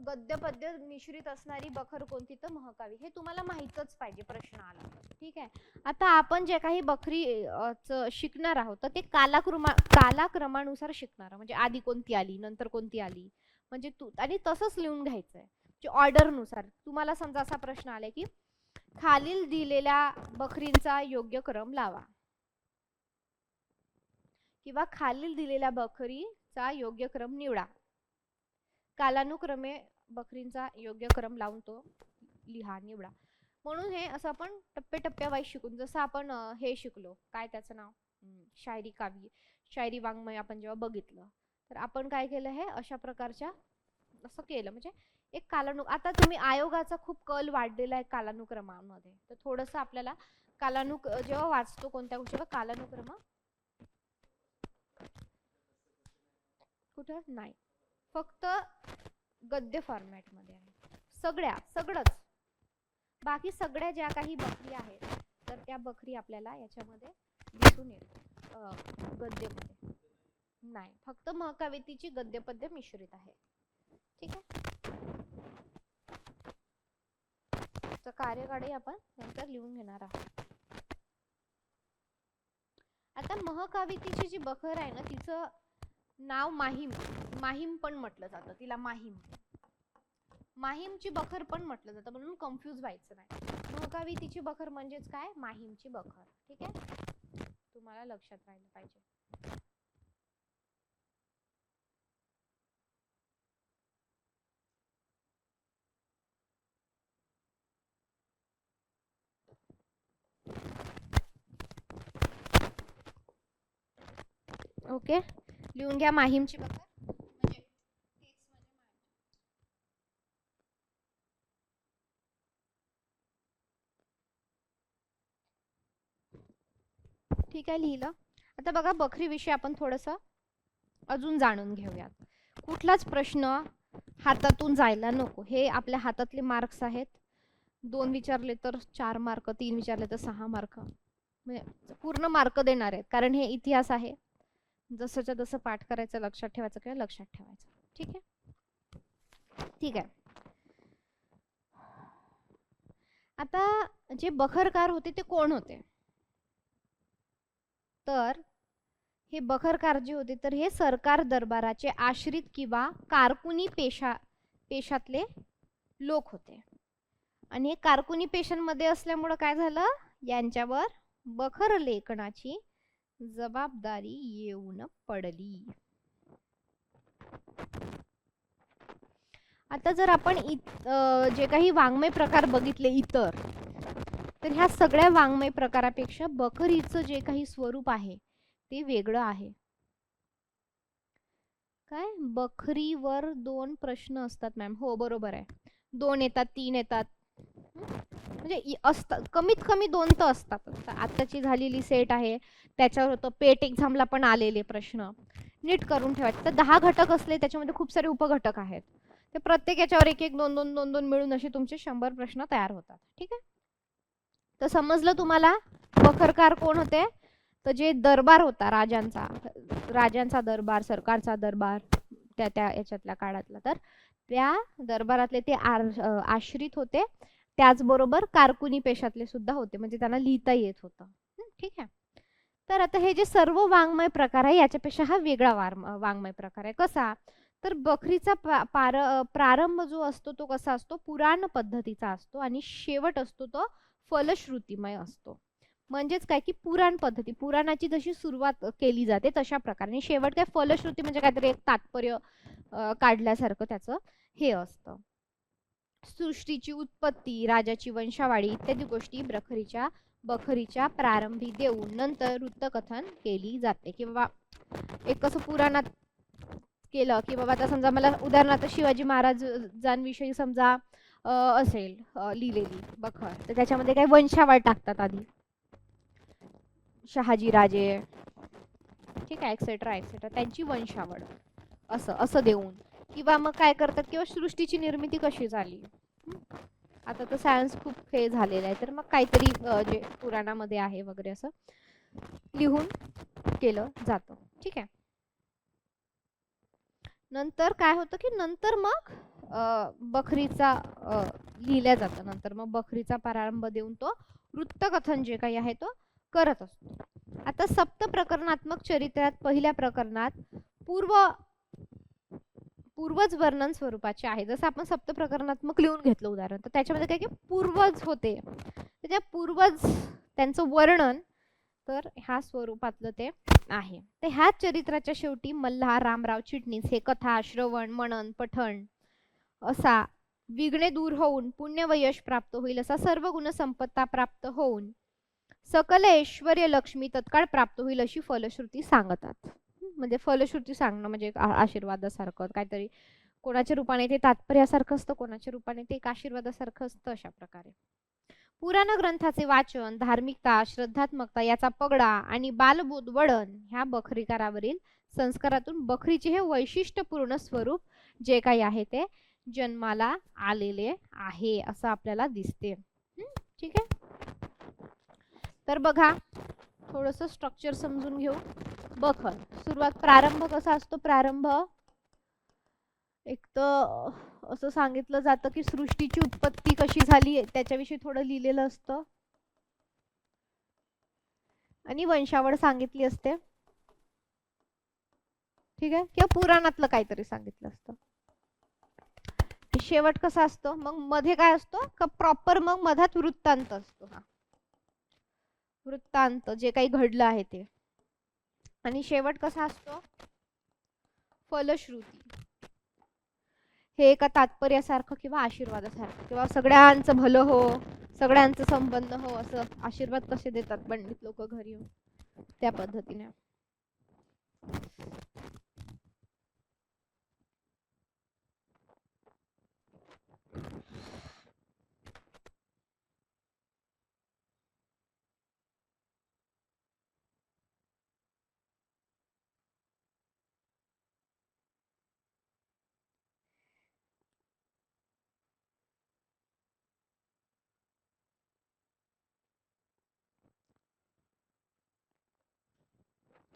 गद्य पद्य मिश्रित असणारी बखर कोणती, तर महकावी. हे तुम्हाला माहीतच पाहिजे प्रश्न आला. ठीक आहे. आता आपण जे काही बखरी शिकणार आहोत तर ते कालाक्रमानुसार शिकणार, म्हणजे आधी कोणती आली नंतर कोणती आली, म्हणजे आणि तसंच लिहून घ्यायचंय ऑर्डर नुसार. तुम्हाला समजा असा प्रश्न आलाय की खालील दिलेल्या बखरींचा योग्य क्रम लावा, किंवा खालील दिलेल्या बखरीचा योग्य क्रम निवडा. कालानुक्रमे बखरींचा योग्य क्रम लावून तो लिहा, निवडा. म्हणून हे असं आपण टप्प्याटप्प्यावाईज शिकून, जसं आपण हे शिकलो, काय त्याचं नाव, शायरी काव्य, शायरी वाङ्मय आपण जेव्हा बघितलं, तर आपण काय केलं, हे अशा प्रकारच्या असं केलं. म्हणजे एक आता तुम्ही आयोगाचा खूप कल वाढलेला आहे कालानुक्रमामध्ये, तर थोडंसं आपल्याला जेव्हा वाचतो कोणत्या गोष्टीला कालानुक्रम कुठं नाही, फक्त गद्य फॉर्मॅट मध्ये आहे सगळंच. बाकी सगळ्या ज्या काही बखरी आहेत तर त्या बखरी आपल्याला याच्यामध्ये दिसून येतात. गद्यमध्ये नाही, फक्त महकाव्यतीची गद्यपद्य मिश्रित आहे. ठीक आहे. तर कार्यकाळी आपण नंतर लिहून घेणार आहोत. आता महकाव्यतीची जी बखर आहे ना, तिचं नाव माहीम पण म्हटलं जातं, तिला माहीमची बखर पण म्हटलं जातं, म्हणून कन्फ्यूज व्हायचं नाही. महकाव्यतीची बखर म्हणजेच काय, माहीमची बखर. ठीक आहे, तुम्हाला लक्षात राहिलं पाहिजे. ओके, लिहून घ्या माहीमची बखर. ठीक आहे, लिहिलं. आता बघा, बखरी विषयी आपण थोडंसं अजून जाणून घेऊयात. कुठलाच प्रश्न हातातून जायला नको. हे आपल्या हातातले मार्क्स आहेत. 2 विचारले तर 4 मार्क, 3 विचारले तर 6 मार्क, म्हणजे पूर्ण मार्क देणार आहेत. कारण हे इतिहास आहे, जसंच्या तसं पाठ करायचं, लक्षात ठेवायचं किंवा लक्षात ठेवायचं. ठीक आहे. ठीक आहे. आता जे बखरकार होते ते कोण होते, तर हे बखरकार जे होते तर हे सरकार दरबाराचे आश्रित किंवा कारकुनी पेशातले लोक होते. आणि हे कारकुनी पेशांमध्ये असल्यामुळे काय झालं, यांच्यावर बखर लेखनाची जबाबदारी येऊन पडली. आता जर आपण जे काही वाङ्मय प्रकार बघितले इतर, तर ह्या सगळ्या वाङ्मय प्रकारापेक्षा बखरीचं जे काही स्वरूप आहे ते वेगळं आहे. काय, बखरीवर 2 प्रश्न असतात मॅम? हो, बरोबर आहे. 2 येतात, 3 येतात, म्हणजे असतात, कमीत कमी 2 तर असतात. आताची झालेली सेट आहे त्याच्यावर होतं, पेट एक्झामला पण आलेले प्रश्न नीट करून ठेवायचे. तर 10 घटक असले, त्याच्यामध्ये खूप सारे उपघटक आहेत, ते प्रत्येक याच्यावर 1 1 2 2 2 2 मिळून असे तुमचे 100 प्रश्न तयार होतात. ठीक आहे, तर समजलं तुम्हाला बखरकार कोण होते? तर जे दरबार होता राजांचा दरबार, सरकारचा दरबार त्या याच्यातल्या काळातला, तर त्या दरबारातले ते आश्रित होते, त्याचबरोबर कारकुनी पेशातले सुद्धा होते, म्हणजे त्यांना लिहिता येत होतं. ठीक आहे. तर आता हे जे सर्व वाङ्मय प्रकार आहे याच्यापेक्षा हा वेगळा वाङ्मय प्रकार आहे. कसा, तर बखरीचा प्रारंभ जो असतो तो कसा असतो, पुराण पद्धतीचा असतो, आणि शेवट असतो तो फलश्रुतीमय असतो. म्हणजेच काय की पुराण पद्धती, पुराणाची जशी सुरुवात केली जाते तशा प्रकारे, शेवट काय फलश्रुती, म्हणजे काहीतरी एक तात्पर्य काढल्यासारखं त्याचं हे असतं. सृष्टीची उत्पत्ती, राजाची वंशावळी इत्यादी गोष्टी बखरीच्या प्रारंभी देऊन नंतर वृत्तकथन केली जाते. किंवा एक कसं पुराणात केलं की बाबा, आता समजा मला उदाहरणार्थ शिवाजी महाराजांविषयी समजा असेल लिहिलेली बखर, तर त्याच्यामध्ये काही वंशावळ टाकतात आधी, शहाजी राजे, ठीक आहे, एक्सेट्रा एक्सेट्रा, त्यांची वंशावळ असं देऊन. किंवा मग काय करतात, किंवा सृष्टीची निर्मिती कशी झाली, आता तर सायन्स खूप हे झालेलं आहे, तर मग काहीतरी जे पुराणामध्ये आहे वगैरे असं लिहून केलं जातं. ठीक आहे. नंतर काय होतं की नंतर मग बखरीचा लिहिल्या जातं. नंतर मग बखरीचा प्रारंभ देऊन तो वृत्तकथन जे काही आहे तो करत असतो. आता सप्त प्रकरणात्मक चरित्रात पहिल्या प्रकरणात पूर्वज वर्णन स्वरूपाचे आहे. जसं आपण सप्त प्रकरणात्मक लिहून घेतलं उदाहरण, तर त्याच्यामध्ये काय की पूर्वज होते, त्याच्या पूर्वज त्यांचं वर्णन तर ह्या स्वरूपातलं ते आहे. तर ह्याच चरित्राच्या शेवटी मल्हार रामराव चिटणीस हे कथा श्रवण मनन पठण असा विघ्ने दूर होऊन पुण्य व यश प्राप्त होईल असा सर्व गुण संपत्ता प्राप्त होऊन सकल ऐश्वर्य लक्ष्मी तत्काळ प्राप्त होईल अशी फलश्रुती सांगतात. म्हणजे फलश्रुती सांगणं म्हणजे आशीर्वादासारखं काहीतरी, कोणाच्या रूपाने ते तात्पर्यासारखं असतं, कोणाच्या रूपाने ते एक आशीर्वादासारखं असतं. अशा प्रकारे पुराण ग्रंथाचे वाचन, धार्मिकता, श्रद्धात्मकता याचा पगडा आणि बालबोध वळण ह्या बखरीकारावरील संस्कारातून बखरीचे हे वैशिष्ट्यपूर्ण स्वरूप जे काही आहे ते जन्माला आलेले आहे असं आपल्याला दिसते. ठीक आहे. तर बघा थोडस स्ट्रक्चर समजून घेऊ. बखर सुरुवात, प्रारंभ कसा असतो? प्रारंभ एक तर असं सांगितलं जातं की सृष्टीची उत्पत्ती कशी झाली त्याच्याविषयी थोडं लिहिलेलं असतं आणि वंशावळ सांगितली असते. ठीक आहे. किंवा पुराणातलं काहीतरी सांगितलं असतं. शेवट कसा असतो? मग मध्ये काय असतो का प्रॉपर मग मधात वृत्तांत असतो. हा वृत्तांत जे काही घडलं आहे ते. आणि शेवट कसा असतो? फलश्रुती. हे एका तात्पर्यासारखं किंवा आशीर्वादासारखं किंवा सगळ्यांचं भलं हो, सगळ्यांचं संबंध हो असं आशीर्वाद कसे देतात पंडित लोक घरी येऊन, त्या पद्धतीने.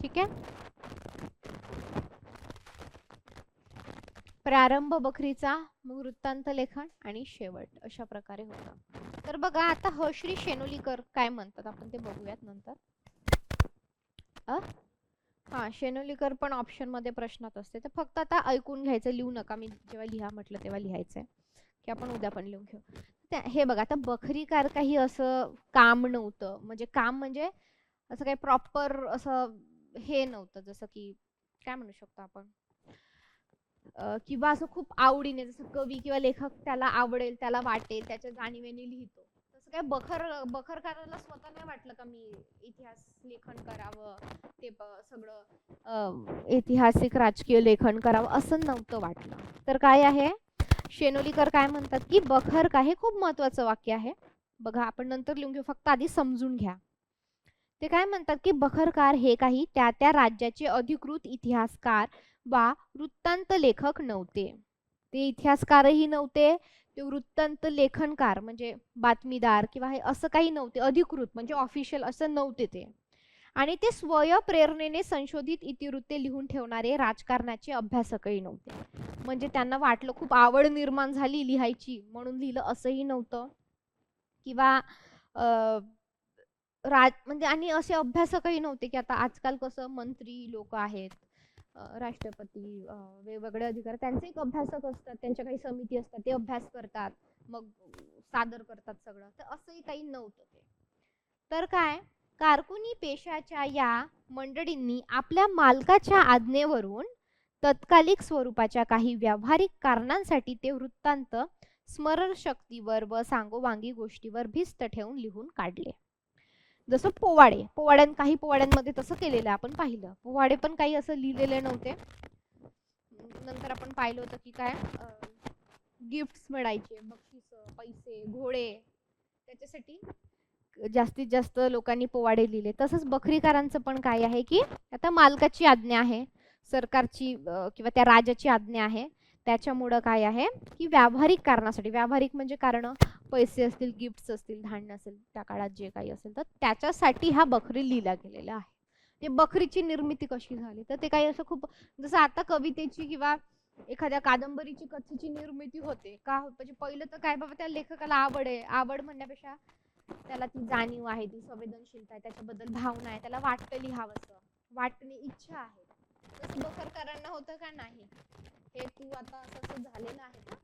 ठीक आहे. प्रारंभ बखरीचा, मग वृत्तांत लेखन आणि शेवट अशा प्रकारे होता. तर बघा आता श्री शेनोलीकर काय म्हणतात आपण ते बघूयात नंतर. हा शेनोलीकर पण ऑप्शन मध्ये प्रश्नात असते, तर फक्त आता ऐकून घ्यायचं, लिहू नका. मी जेव्हा लिहा म्हटलं तेव्हा लिहायचंय की आपण उद्या पण लिहून घेऊ. हे बघा आता बखरीकार काही असं काम नव्हतं, म्हणजे काम म्हणजे असं काही प्रॉपर असं हे नव्हतं, जसं की काय म्हणू शकतो आपण, किंवा असं खूप आवडीने जसं कवी किंवा लेखक त्याला आवडेल, त्याला वाटेल, त्याच्या जाणीवेने लिहितो. तसं काय बखरकाराला स्वतः नाही वाटलं का मी इतिहास लेखन करावं, ते सगळं ऐतिहासिक राजकीय लेखन करावं असं नव्हतं वाटलं. तर काय आहे, शेनोलीकर काय म्हणतात की बखरकार हे खूप महत्वाचं वाक्य आहे. बघा आपण नंतर लिहून घेऊ, फक्त आधी समजून घ्या. ते काय म्हणतात की बखरकार हे काही त्या त्या राज्याचे अधिकृत इतिहासकार वा वृत्तांत लेखक नव्हते. ते इतिहासकारही नव्हते, ते वृत्तांत लेखनकार म्हणजे बातमीदार किंवा हे असं काही नव्हते, अधिकृत म्हणजे ऑफिशियल असं नव्हते ते. आणि ते स्वयंप्रेरणेने संशोधित इतिवृत्ते लिहून ठेवणारे राजकारणाचे अभ्यासकही नव्हते. म्हणजे त्यांना वाटलं, खूप आवड निर्माण झाली लिहायची म्हणून लिहिलं असंही नव्हतं. किंवा म्हणजे आणि असे अभ्यासकही नव्हते की आता आजकाल कसं मंत्री लोक आहेत, राष्ट्रपती, वेगवेगळे अधिकारी, त्यांचे एक अभ्यासक असतात, त्यांच्या काही समिती असतात, ते अभ्यास करतात, मग सादर करतात सगळं. तर असंही काही नव्हतं ते. तर काय, कारकुनी पेशाच्या या मंडळींनी आपल्या मालकाच्या आज्ञेवरून तत्कालिक स्वरूपाच्या काही व्यावहारिक कारणांसाठी ते वृत्तांत स्मरणशक्तीवर व सांगोवांगी गोष्टीवर भिस्त ठेवून लिहून काढले. जसं काही पोवाड्यांमध्ये तसं केलेलं आपण पाहिलं. पोवाडे पण काही असं लिहिलेले नव्हते. नंतर आपण पाहिलं होतं की काय गिफ्ट्स मिळायचे, बक्षीस, पैसे, घोडे, त्याच्यासाठी जास्तीत जास्त लोकांनी पोवाडे लिहिले. तसंच बखरीकारांचं पण काय आहे की आता मालकाची आज्ञा आहे, सरकारची किंवा त्या राजाची आज्ञा आहे, त्याच्यामुळं काय आहे की व्यावहारिक कारणासाठी, व्यावहारिक म्हणजे कारण पैसे असतील, गिफ्ट्स असतील, धान्य असेल, त्या काळात जे काही असेल, तर त्याच्यासाठी हा बखरी लिहिला गेलेला आहे. ते बखरीची निर्मिती कशी झाली तर ते काही असं खूप, जसं आता कवितेची किंवा एखाद्या कादंबरीची कथेची निर्मिती होते का म्हणजे पहिलं तर काय बाबा त्या लेखकाला आवड आहे, आवड म्हणण्यापेक्षा त्याला ती जाणीव आहे, ती संवेदनशीलता आहे, त्याच्याबद्दल भावना आहे, त्याला वाटतं लिहावंसं, वाटणे इच्छा आहे. तसं बखरकरांना होतं का नाही, हे तू आता असं झालेलं आहे का,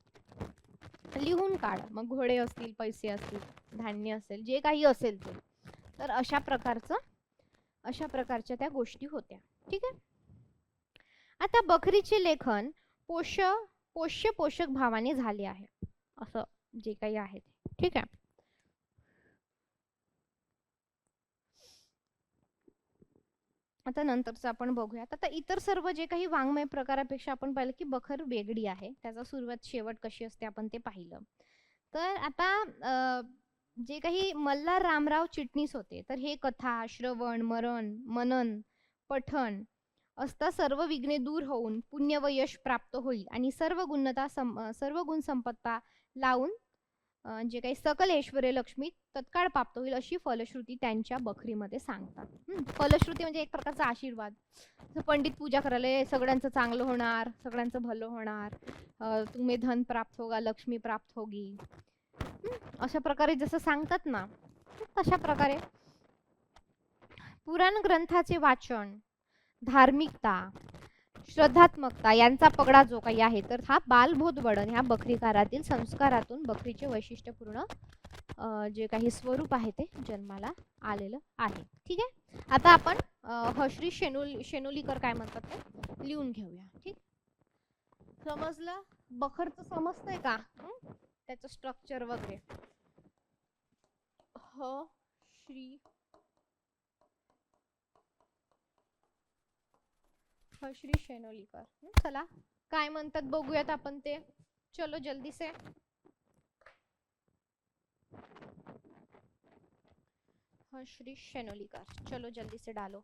लिहून काढ. मग घोडे असतील, पैसे असतील, धान्य असेल, जे काही असेल ते. तर अशा प्रकारच्या त्या गोष्टी होत्या. ठीक आहे. आता बखरीचे लेखन पोष्य पोषक भावाने झाले आहे, असं जे काही आहे ते. ठीक आहे. आता नंतरचं आपण बघूयात. आता इतर सर्व जे काही वाङ्मय प्रकारापेक्षा आपण पाहिलं की बखर वेगळी आहे, त्याचा सुरुवात शेवट कशी असते आपण ते पाहिलं. तर आता जे काही मल्हार रामराव चिटणीस होते, तर हे कथा, श्रवण, मनन, पठण असता सर्व विघ्ने दूर होऊन पुण्य व यश प्राप्त होईल आणि सर्व गुण संपत्ता लावून जे काही सकल ऐश्वर्य लक्ष्मी तत्काळ प्राप्त होईल अशी फलश्रुती त्यांच्या बखरीमध्ये सांगतात. फलश्रुती म्हणजे एक प्रकारचा आशीर्वाद. पंडित पूजा करायला सगळ्यांचं चांगलं होणार, सगळ्यांचं भलं होणार, तुम्ही धन प्राप्त होगा, लक्ष्मी प्राप्त होगी, अशा प्रकारे जसं सांगतात ना, तशा प्रकारे पुराण ग्रंथाचे वाचन, धार्मिकता, श्रद्धात्मकता यांचा पगडा जो काही आहे, तर हा बालबोध वडन ह्या बखरीकारातील संस्कारातून बखरीचे वैशिष्ट्यपूर्ण जे काही स्वरूप आहे ते जन्माला आलेलं आहे. ठीक आहे. आता आपण हश्री शेनोलीकर काय म्हणतात ते लिहून घेऊया. ठीक, समजलं? बखरचं समजतंय का, त्याचं स्ट्रक्चर वगैरे. हश्री शेनोलीकर. चला काय म्हणतात बघूयात आपण ते. चलो जल्दी से. हश्री शेनोलीकर, चलो जल्दी से डालो.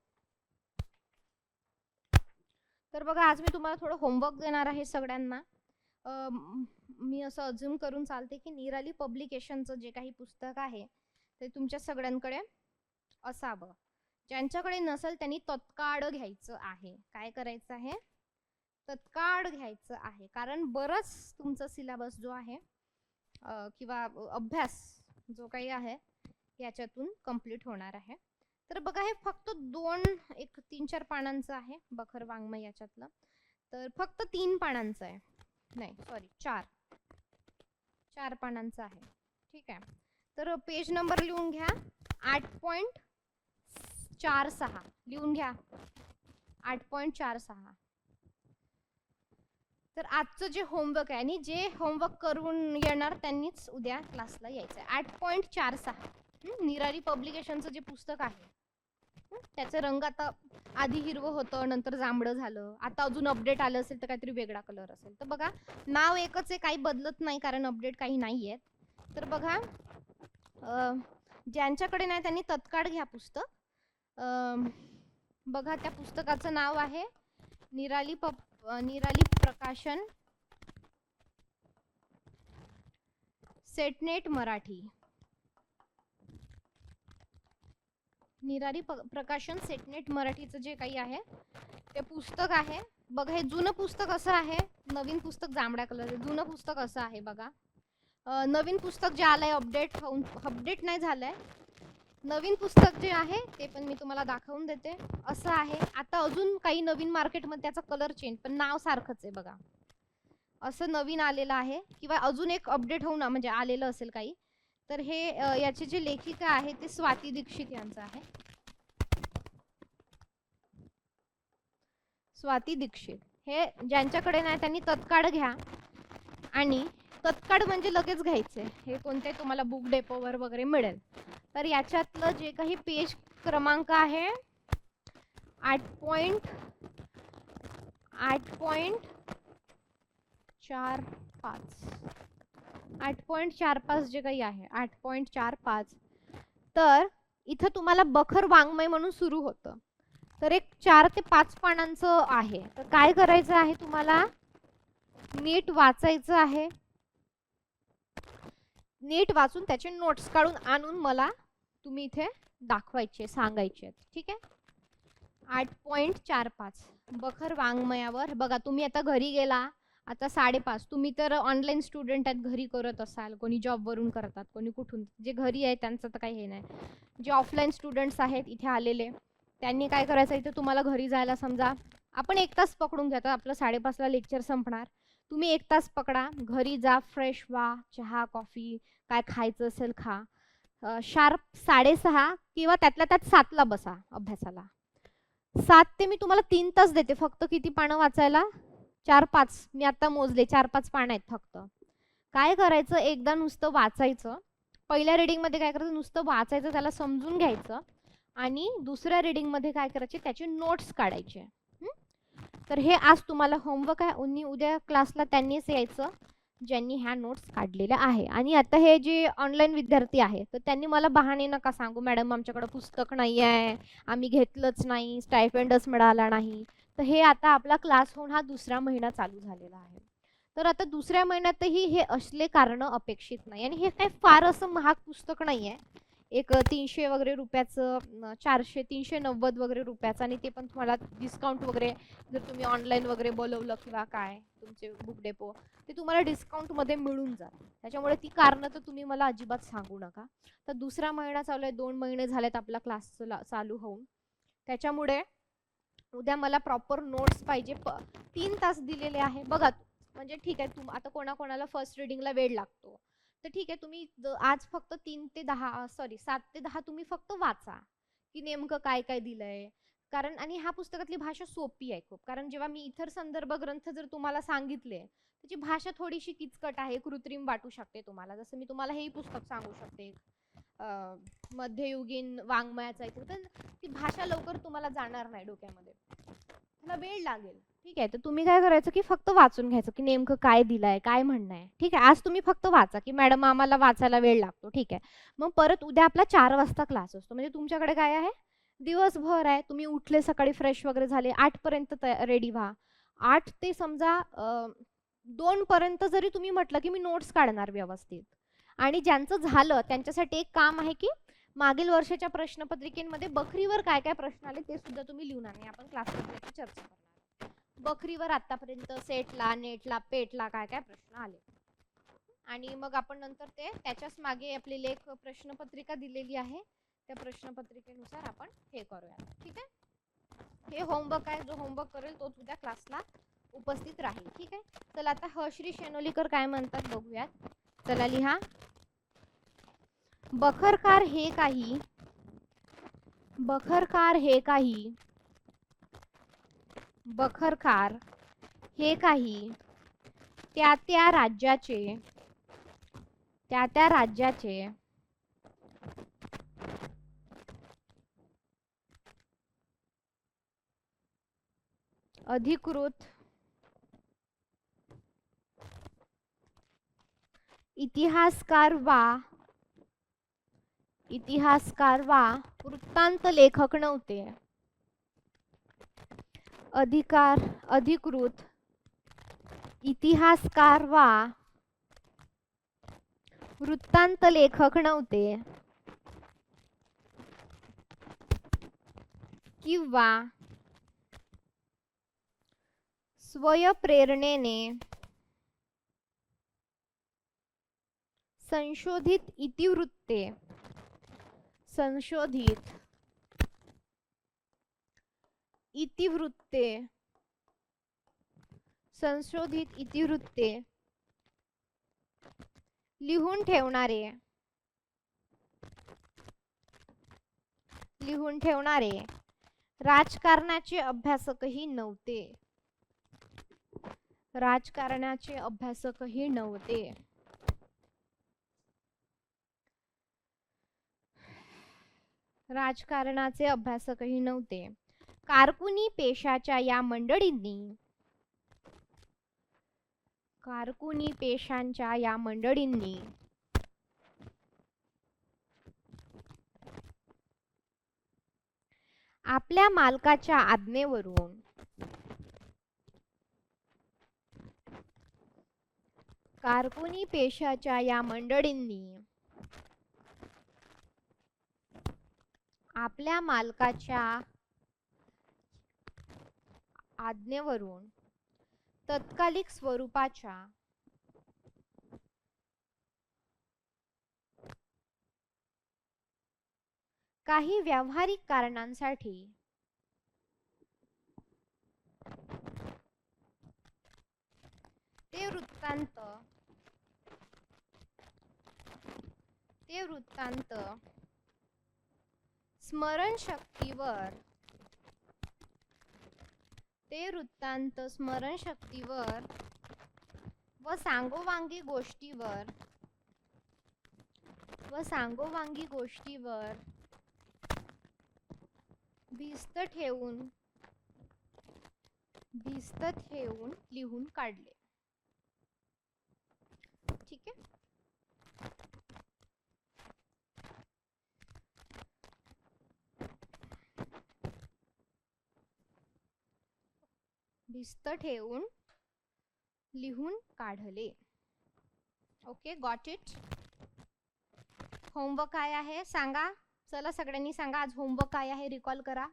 तर बघा, आज मी तुम्हाला थोडं होमवर्क देणार आहे सगळ्यांना. मी असं अज्यूम करून चालते की निराली पब्लिकेशनचं जे काही पुस्तक आहे ते तुमच्या सगळ्यांकडे असावं. ज्यांच्याकडे नसेल त्यांनी तत्काळ घ्यायचं आहे. काय करायचं आहे? तत्काळ घ्यायचं आहे, कारण बरंच तुमचा सिलेबस जो आहे किंवा अभ्यास जो काही आहे याच्यातून कंप्लीट होणार आहे. तर बघा, हे फक्त 3-4 पानांचं आहे बखर वाङ्मय याच्यातलं. तर फक्त 3 पानांचं आहे, नाही सॉरी 4 पानांचं आहे. ठीक आहे. तर पेज नंबर लिहून घ्या, 8.46 लिहून घ्या, 8.46. तर आजचं जे होमवर्क आहे आणि जे होमवर्क करून येणार त्यांनीच उद्या क्लासला यायचं आहे. 8.46 निराली पब्लिकेशनचं जे पुस्तक आहे त्याचे रंग आता आधी हिरवं होतं, नंतर जांभळं झालं, आता अजून अपडेट आलं असेल तर काहीतरी वेगळा कलर असेल. तर बघा, नाव एकच आहे, काही बदलत नाही कारण अपडेट काही नाही आहेत. तर बघा, ज्यांच्याकडे नाही त्यांनी तत्काळ घ्या पुस्तक. बघा, त्या पुस्तकाचं नाव आहे निराली प्रकाशन, सेटनेट मराठी. निराली प्रकाशन सेटनेट मराठीचं जे काही आहे ते पुस्तक आहे. बघा, हे जुनं पुस्तक असं आहे, नवीन पुस्तक जांभळ्या कलर. जुनं पुस्तक असं आहे बघा. नवीन पुस्तक जे आलंय अपडेट नाही झालंय. नवीन पुस्तक जे आहे ते पण मी तुम्हाला दाखवून देते. असं आहे. आता अजून काही नवीन मार्केटमध्ये त्याचा कलर चेंज, पण नाव सारखंच आहे बघा. असं नवीन आलेलं आहे किंवा अजून एक अपडेट होऊन म्हणजे आलेलं असेल काही. तर हे याचे जे लेखिका आहे ते स्वाती दीक्षित यांचं आहे. स्वाती दीक्षित. हे ज्यांच्याकडे नाही त्यांनी तत्काळ घ्या, आणि तत्काळ म्हणजे लगेच घ्यायचे. हे कोणते तुम्हाला बुक डेपोवर वगैरे मिळेल. तर याच्यातलं जे काही पेज क्रमांक आहे 8.45 8.45 जे काही आहे 8.45. तर इथं तुम्हाला बखर वाङ्मय म्हणून सुरू होतं. तर एक 4 ते 5 पानांचं आहे. तर काय करायचं आहे, तुम्हाला नीट वाचायचं आहे. नीट वाचून त्याचे नोट्स काढून आणून मला तुम्ही इथे दाखवायचे, सांगायचे. ठीक आहे. 8.45 बखर वाङ्मयावर. बघा, तुम्ही आता घरी गेला आता 5:30 तुम्ही तर ऑनलाईन स्टुडंट आहेत, घरी करत असाल, कोणी जॉबवरून करतात, कोणी कुठून. जे घरी आहे त्यांचं तर काही हे नाही. जे ऑफलाईन स्टुडंट्स आहेत इथे आलेले, त्यांनी काय करायचं, इथे तुम्हाला घरी जायला समजा आपण 1 तास पकडून घ्या, तर आपलं 5:30ला लेक्चर संपणार. तुम्ही 1 तास पकडा, घरी जा, फ्रेश व्हा, चहा कॉफी काय खायचं असेल खा. शार्प 6:30 किंवा त्यातल्या त्यात 7ला बसा अभ्यासाला. 7 ते मी तुम्हाला 3 तास देते फक्त. किती पानं वाचायला? 4-5. मी आता मोजले, 4-5 पानं आहेत फक्त. काय करायचं, एकदा नुसतं वाचायचं. पहिल्या रीडिंगमध्ये काय करायचं, नुसतं वाचायचं, त्याला समजून घ्यायचं. आणि दुसऱ्या रीडिंगमध्ये काय करायचे, त्याचे नोट्स काढायचे. तर हे आज तुम्हाला होमवर्क आहे. उद्या क्लासला त्यांनीच यायचं ज्यांनी ह्या नोट्स काढलेल्या आहे. आणि आता हे जे ऑनलाईन विद्यार्थी आहे, तर त्यांनी मला बहाणे नका सांगू, मॅडम आमच्याकडे पुस्तक नाही आहे, आम्ही घेतलंच नाही, स्टायपेंडच मिळाला नाही. तर हे आता आपला क्लास होऊन हा 2रा महिना चालू झालेला आहे. तर आता 2ऱ्या महिन्यातही हे असले कारण अपेक्षित नाही. आणि हे काही फार असं महाग पुस्तक नाही आहे. एक 300 वगैरे रुपयाचं, 400 390 वगैरे रुपयाचं. आणि ते पण तुम्हाला डिस्काउंट वगैरे, जर तुम्ही ऑनलाईन वगैरे बोलवलं किंवा काय तुमचे बुक डेपो, ते तुम्हाला डिस्काउंटमध्ये मिळून जातं. त्याच्यामुळे ती कारणं तर तुम्ही मला अजिबात सांगू नका. तर 2रा महिना चालू आहे, 2 महिने झालेत आपला क्लास चालू होऊन. त्याच्यामुळे उद्या मला प्रॉपर नोट्स पाहिजे. 3 तास दिलेले आहे बघा. म्हणजे ठीक आहे, आता कोणाकोणाला फर्स्ट रीडिंगला वेळ लागतो, तर ठीक आहे, तुम्ही आज फक्त 7 ते 10 तुम्ही फक्त वाचा की नेमकं काय काय दिलंय. कारण आणि ह्या पुस्तकातली भाषा सोपी आहे खूप. कारण जेव्हा मी इतर संदर्भ ग्रंथ जर तुम्हाला सांगितले, त्याची भाषा थोडीशी किचकट आहे, कृत्रिम वाटू शकते तुम्हाला. जसं मी तुम्हाला हेही पुस्तक सांगू शकते, मध्ययुगीन वाङ्मयाचा इतिहास, तर ती भाषा लवकर तुम्हाला जाणार नाही डोक्यामध्ये, त्याला वेळ लागेल. ठीक आहे, तर तुम्ही काय करायचं की फक्त वाचून घ्यायचं की नेमकं काय दिलंय, काय म्हणणं आहे. ठीक आहे, आज तुम्ही फक्त वाचा की मॅडम आम्हाला वाचायला वेळ लागतो. ठीक आहे, मग परत उद्या आपला 4 वाजता क्लास असतो. म्हणजे तुमच्याकडे काय आहे, दिवसभर आहे. तुम्ही उठले, सकाळी फ्रेश वगैरे झाले, 8 पर्यंत रेडी व्हा. 8 ते समजा 2 पर्यंत जरी तुम्ही म्हटलं की मी नोट्स काढणार व्यवस्थित. आणि ज्यांचं झालं त्यांच्यासाठी एक काम आहे की मागील वर्षाच्या प्रश्नपत्रिकेमध्ये बखरीवर काय काय प्रश्न आले ते सुद्धा तुम्ही लिहून आणा. आपण क्लासमध्ये त्याची चर्चा करणार. बखरीवर आतापर्यंत सेटला, नेटला, पेटला काय काय प्रश्न आले. आणि मग आपण नंतर ते त्याच्याच मागे आपली लेख प्रश्नपत्रिका दिलेली आहे, त्या प्रश्नपत्रिकेनुसार आपण हे करूया. ठीक आहे, हे होमवर्क आहे. जो होमवर्क करेल तोच उद्या क्लासला उपस्थित राहील. ठीक आहे, चला आता हश्री शेनोलीकर काय म्हणतात बघूयात. चला लिहा. बखरकार हे काही बखरकार हे काही त्या त्या राज्याचे अधिकृत इतिहासकार वा वृत्तांत लेखक नव्हते. अधिकृत इतिहासकार वा वृत्तांत लेखक नव्हते किंवा स्वयंप्रेरणेने संशोधित इतिवृत्ते लिहून ठेवणारे राजकारणाचे अभ्यासकही नव्हते. कारकुनी पेशाच्या या मंडळींनी आपल्या मालकाच्या आज्ञेवरून तत्कालिक स्वरूपाच्या काही व्यावहारिक कारणांसाठी ते वृत्तांत स्मरणशक्तीवर व सांगोवांगी गोष्टीवर भिस्त ठेवून लिहून काढले. ठीक आहे. भिस्त ठेवून लिहून काढले. Okay, got it. होमवर्क काय आहे सांगा. चला सगळ्यांनी सांगा आज होमवर्क काय आहे, रिकॉल करा.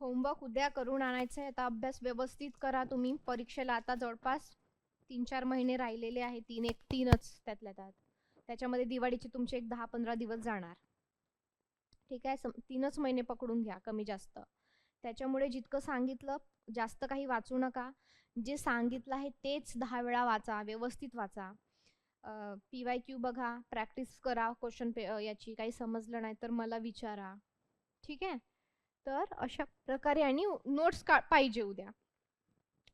होमवर्क उद्या करून आणायचं आहे. आता अभ्यास व्यवस्थित करा तुम्ही. परीक्षेला आता जवळपास 3-4 महिने राहिलेले आहे. तीनच त्यातल्या त्यात. त्याच्यामध्ये दिवाळीचे तुमचे एक 10-15 दिवस जाणार. ठीक आहे, 3च महिने पकडून घ्या कमी जास्त. त्याच्यामुळे जितकं सांगितलं जास्त काही वाचू नका. जे सांगितलं आहे तेच 10 वेळा वाचा, व्यवस्थित वाचा. PYQ बघा, प्रॅक्टिस करा क्वेश्चन याची. काही समजलं नाही तर मला विचारा. ठीक आहे. तर अशा प्रकारे आणि नोट्स पाहिजे उद्या.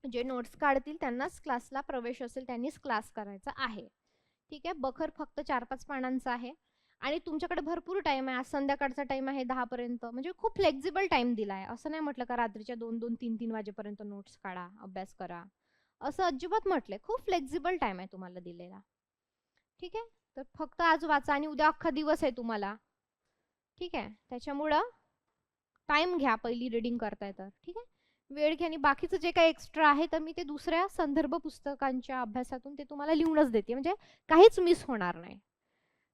जे नोट्स काढतील त्यांनाच क्लासला प्रवेश असेल, त्यांनीच क्लास करायचा आहे. ठीक आहे. बखर फक्त 4-5 पानांचा आहे आणि तुमच्याकडे भरपूर टाइम आहे. आज संध्याकाळचा टाइम आहे 10 पर्यंत. म्हणजे खूप फ्लेक्झिबल टाइम दिला आहे. असं नाही म्हटलं का रात्रीच्या 2-2, 3-3 वाजेपर्यंत नोट्स काढा, अभ्यास करा, असं अजिबात म्हटलंय. खूप फ्लेक्झिबल टाइम आहे तुम्हाला दिलेला. ठीक आहे. तर फक्त आज वाचा आणि उद्या अख्खा दिवस आहे तुम्हाला. ठीक आहे. त्याच्यामुळं टाइम घ्या पहिली रीडिंग करताय तर. ठीक आहे. वेळ घ्या आणि बाकीचं जे काही एक्स्ट्रा आहे तर मी ते दुसऱ्या संदर्भ पुस्तकांच्या अभ्यासातून ते तुम्हाला लिहूनच देते. म्हणजे काहीच मिस होणार नाही.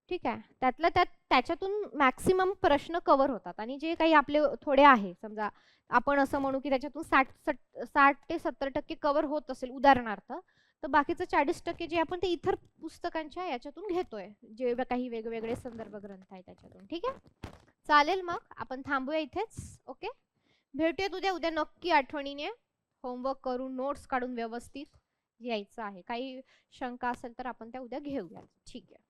ठीक आहे. त्यातल्या त्याच्यातून मॅक्सिमम प्रश्न कव्हर होतात आणि जे काही आपले थोडे आहे, समजा आपण असं म्हणू की त्याच्यातून 60 ते 70% कव्हर होत असेल उदाहरणार्थ, तर बाकीचं 40% जे आपण ते इतर पुस्तकांच्या याच्यातून घेतोय, जे काही वेगवेगळे संदर्भ ग्रंथ आहेत त्याच्यातून. ठीक आहे. चालेल, मग आपण थांबूया इथेच. ओके, भेटूयात उद्या नक्की आठवणीने. होमवर्क करून नोट्स काढून व्यवस्थित यायचं आहे. काही शंका असेल तर आपण त्या उद्या घेऊया. ठीक आहे.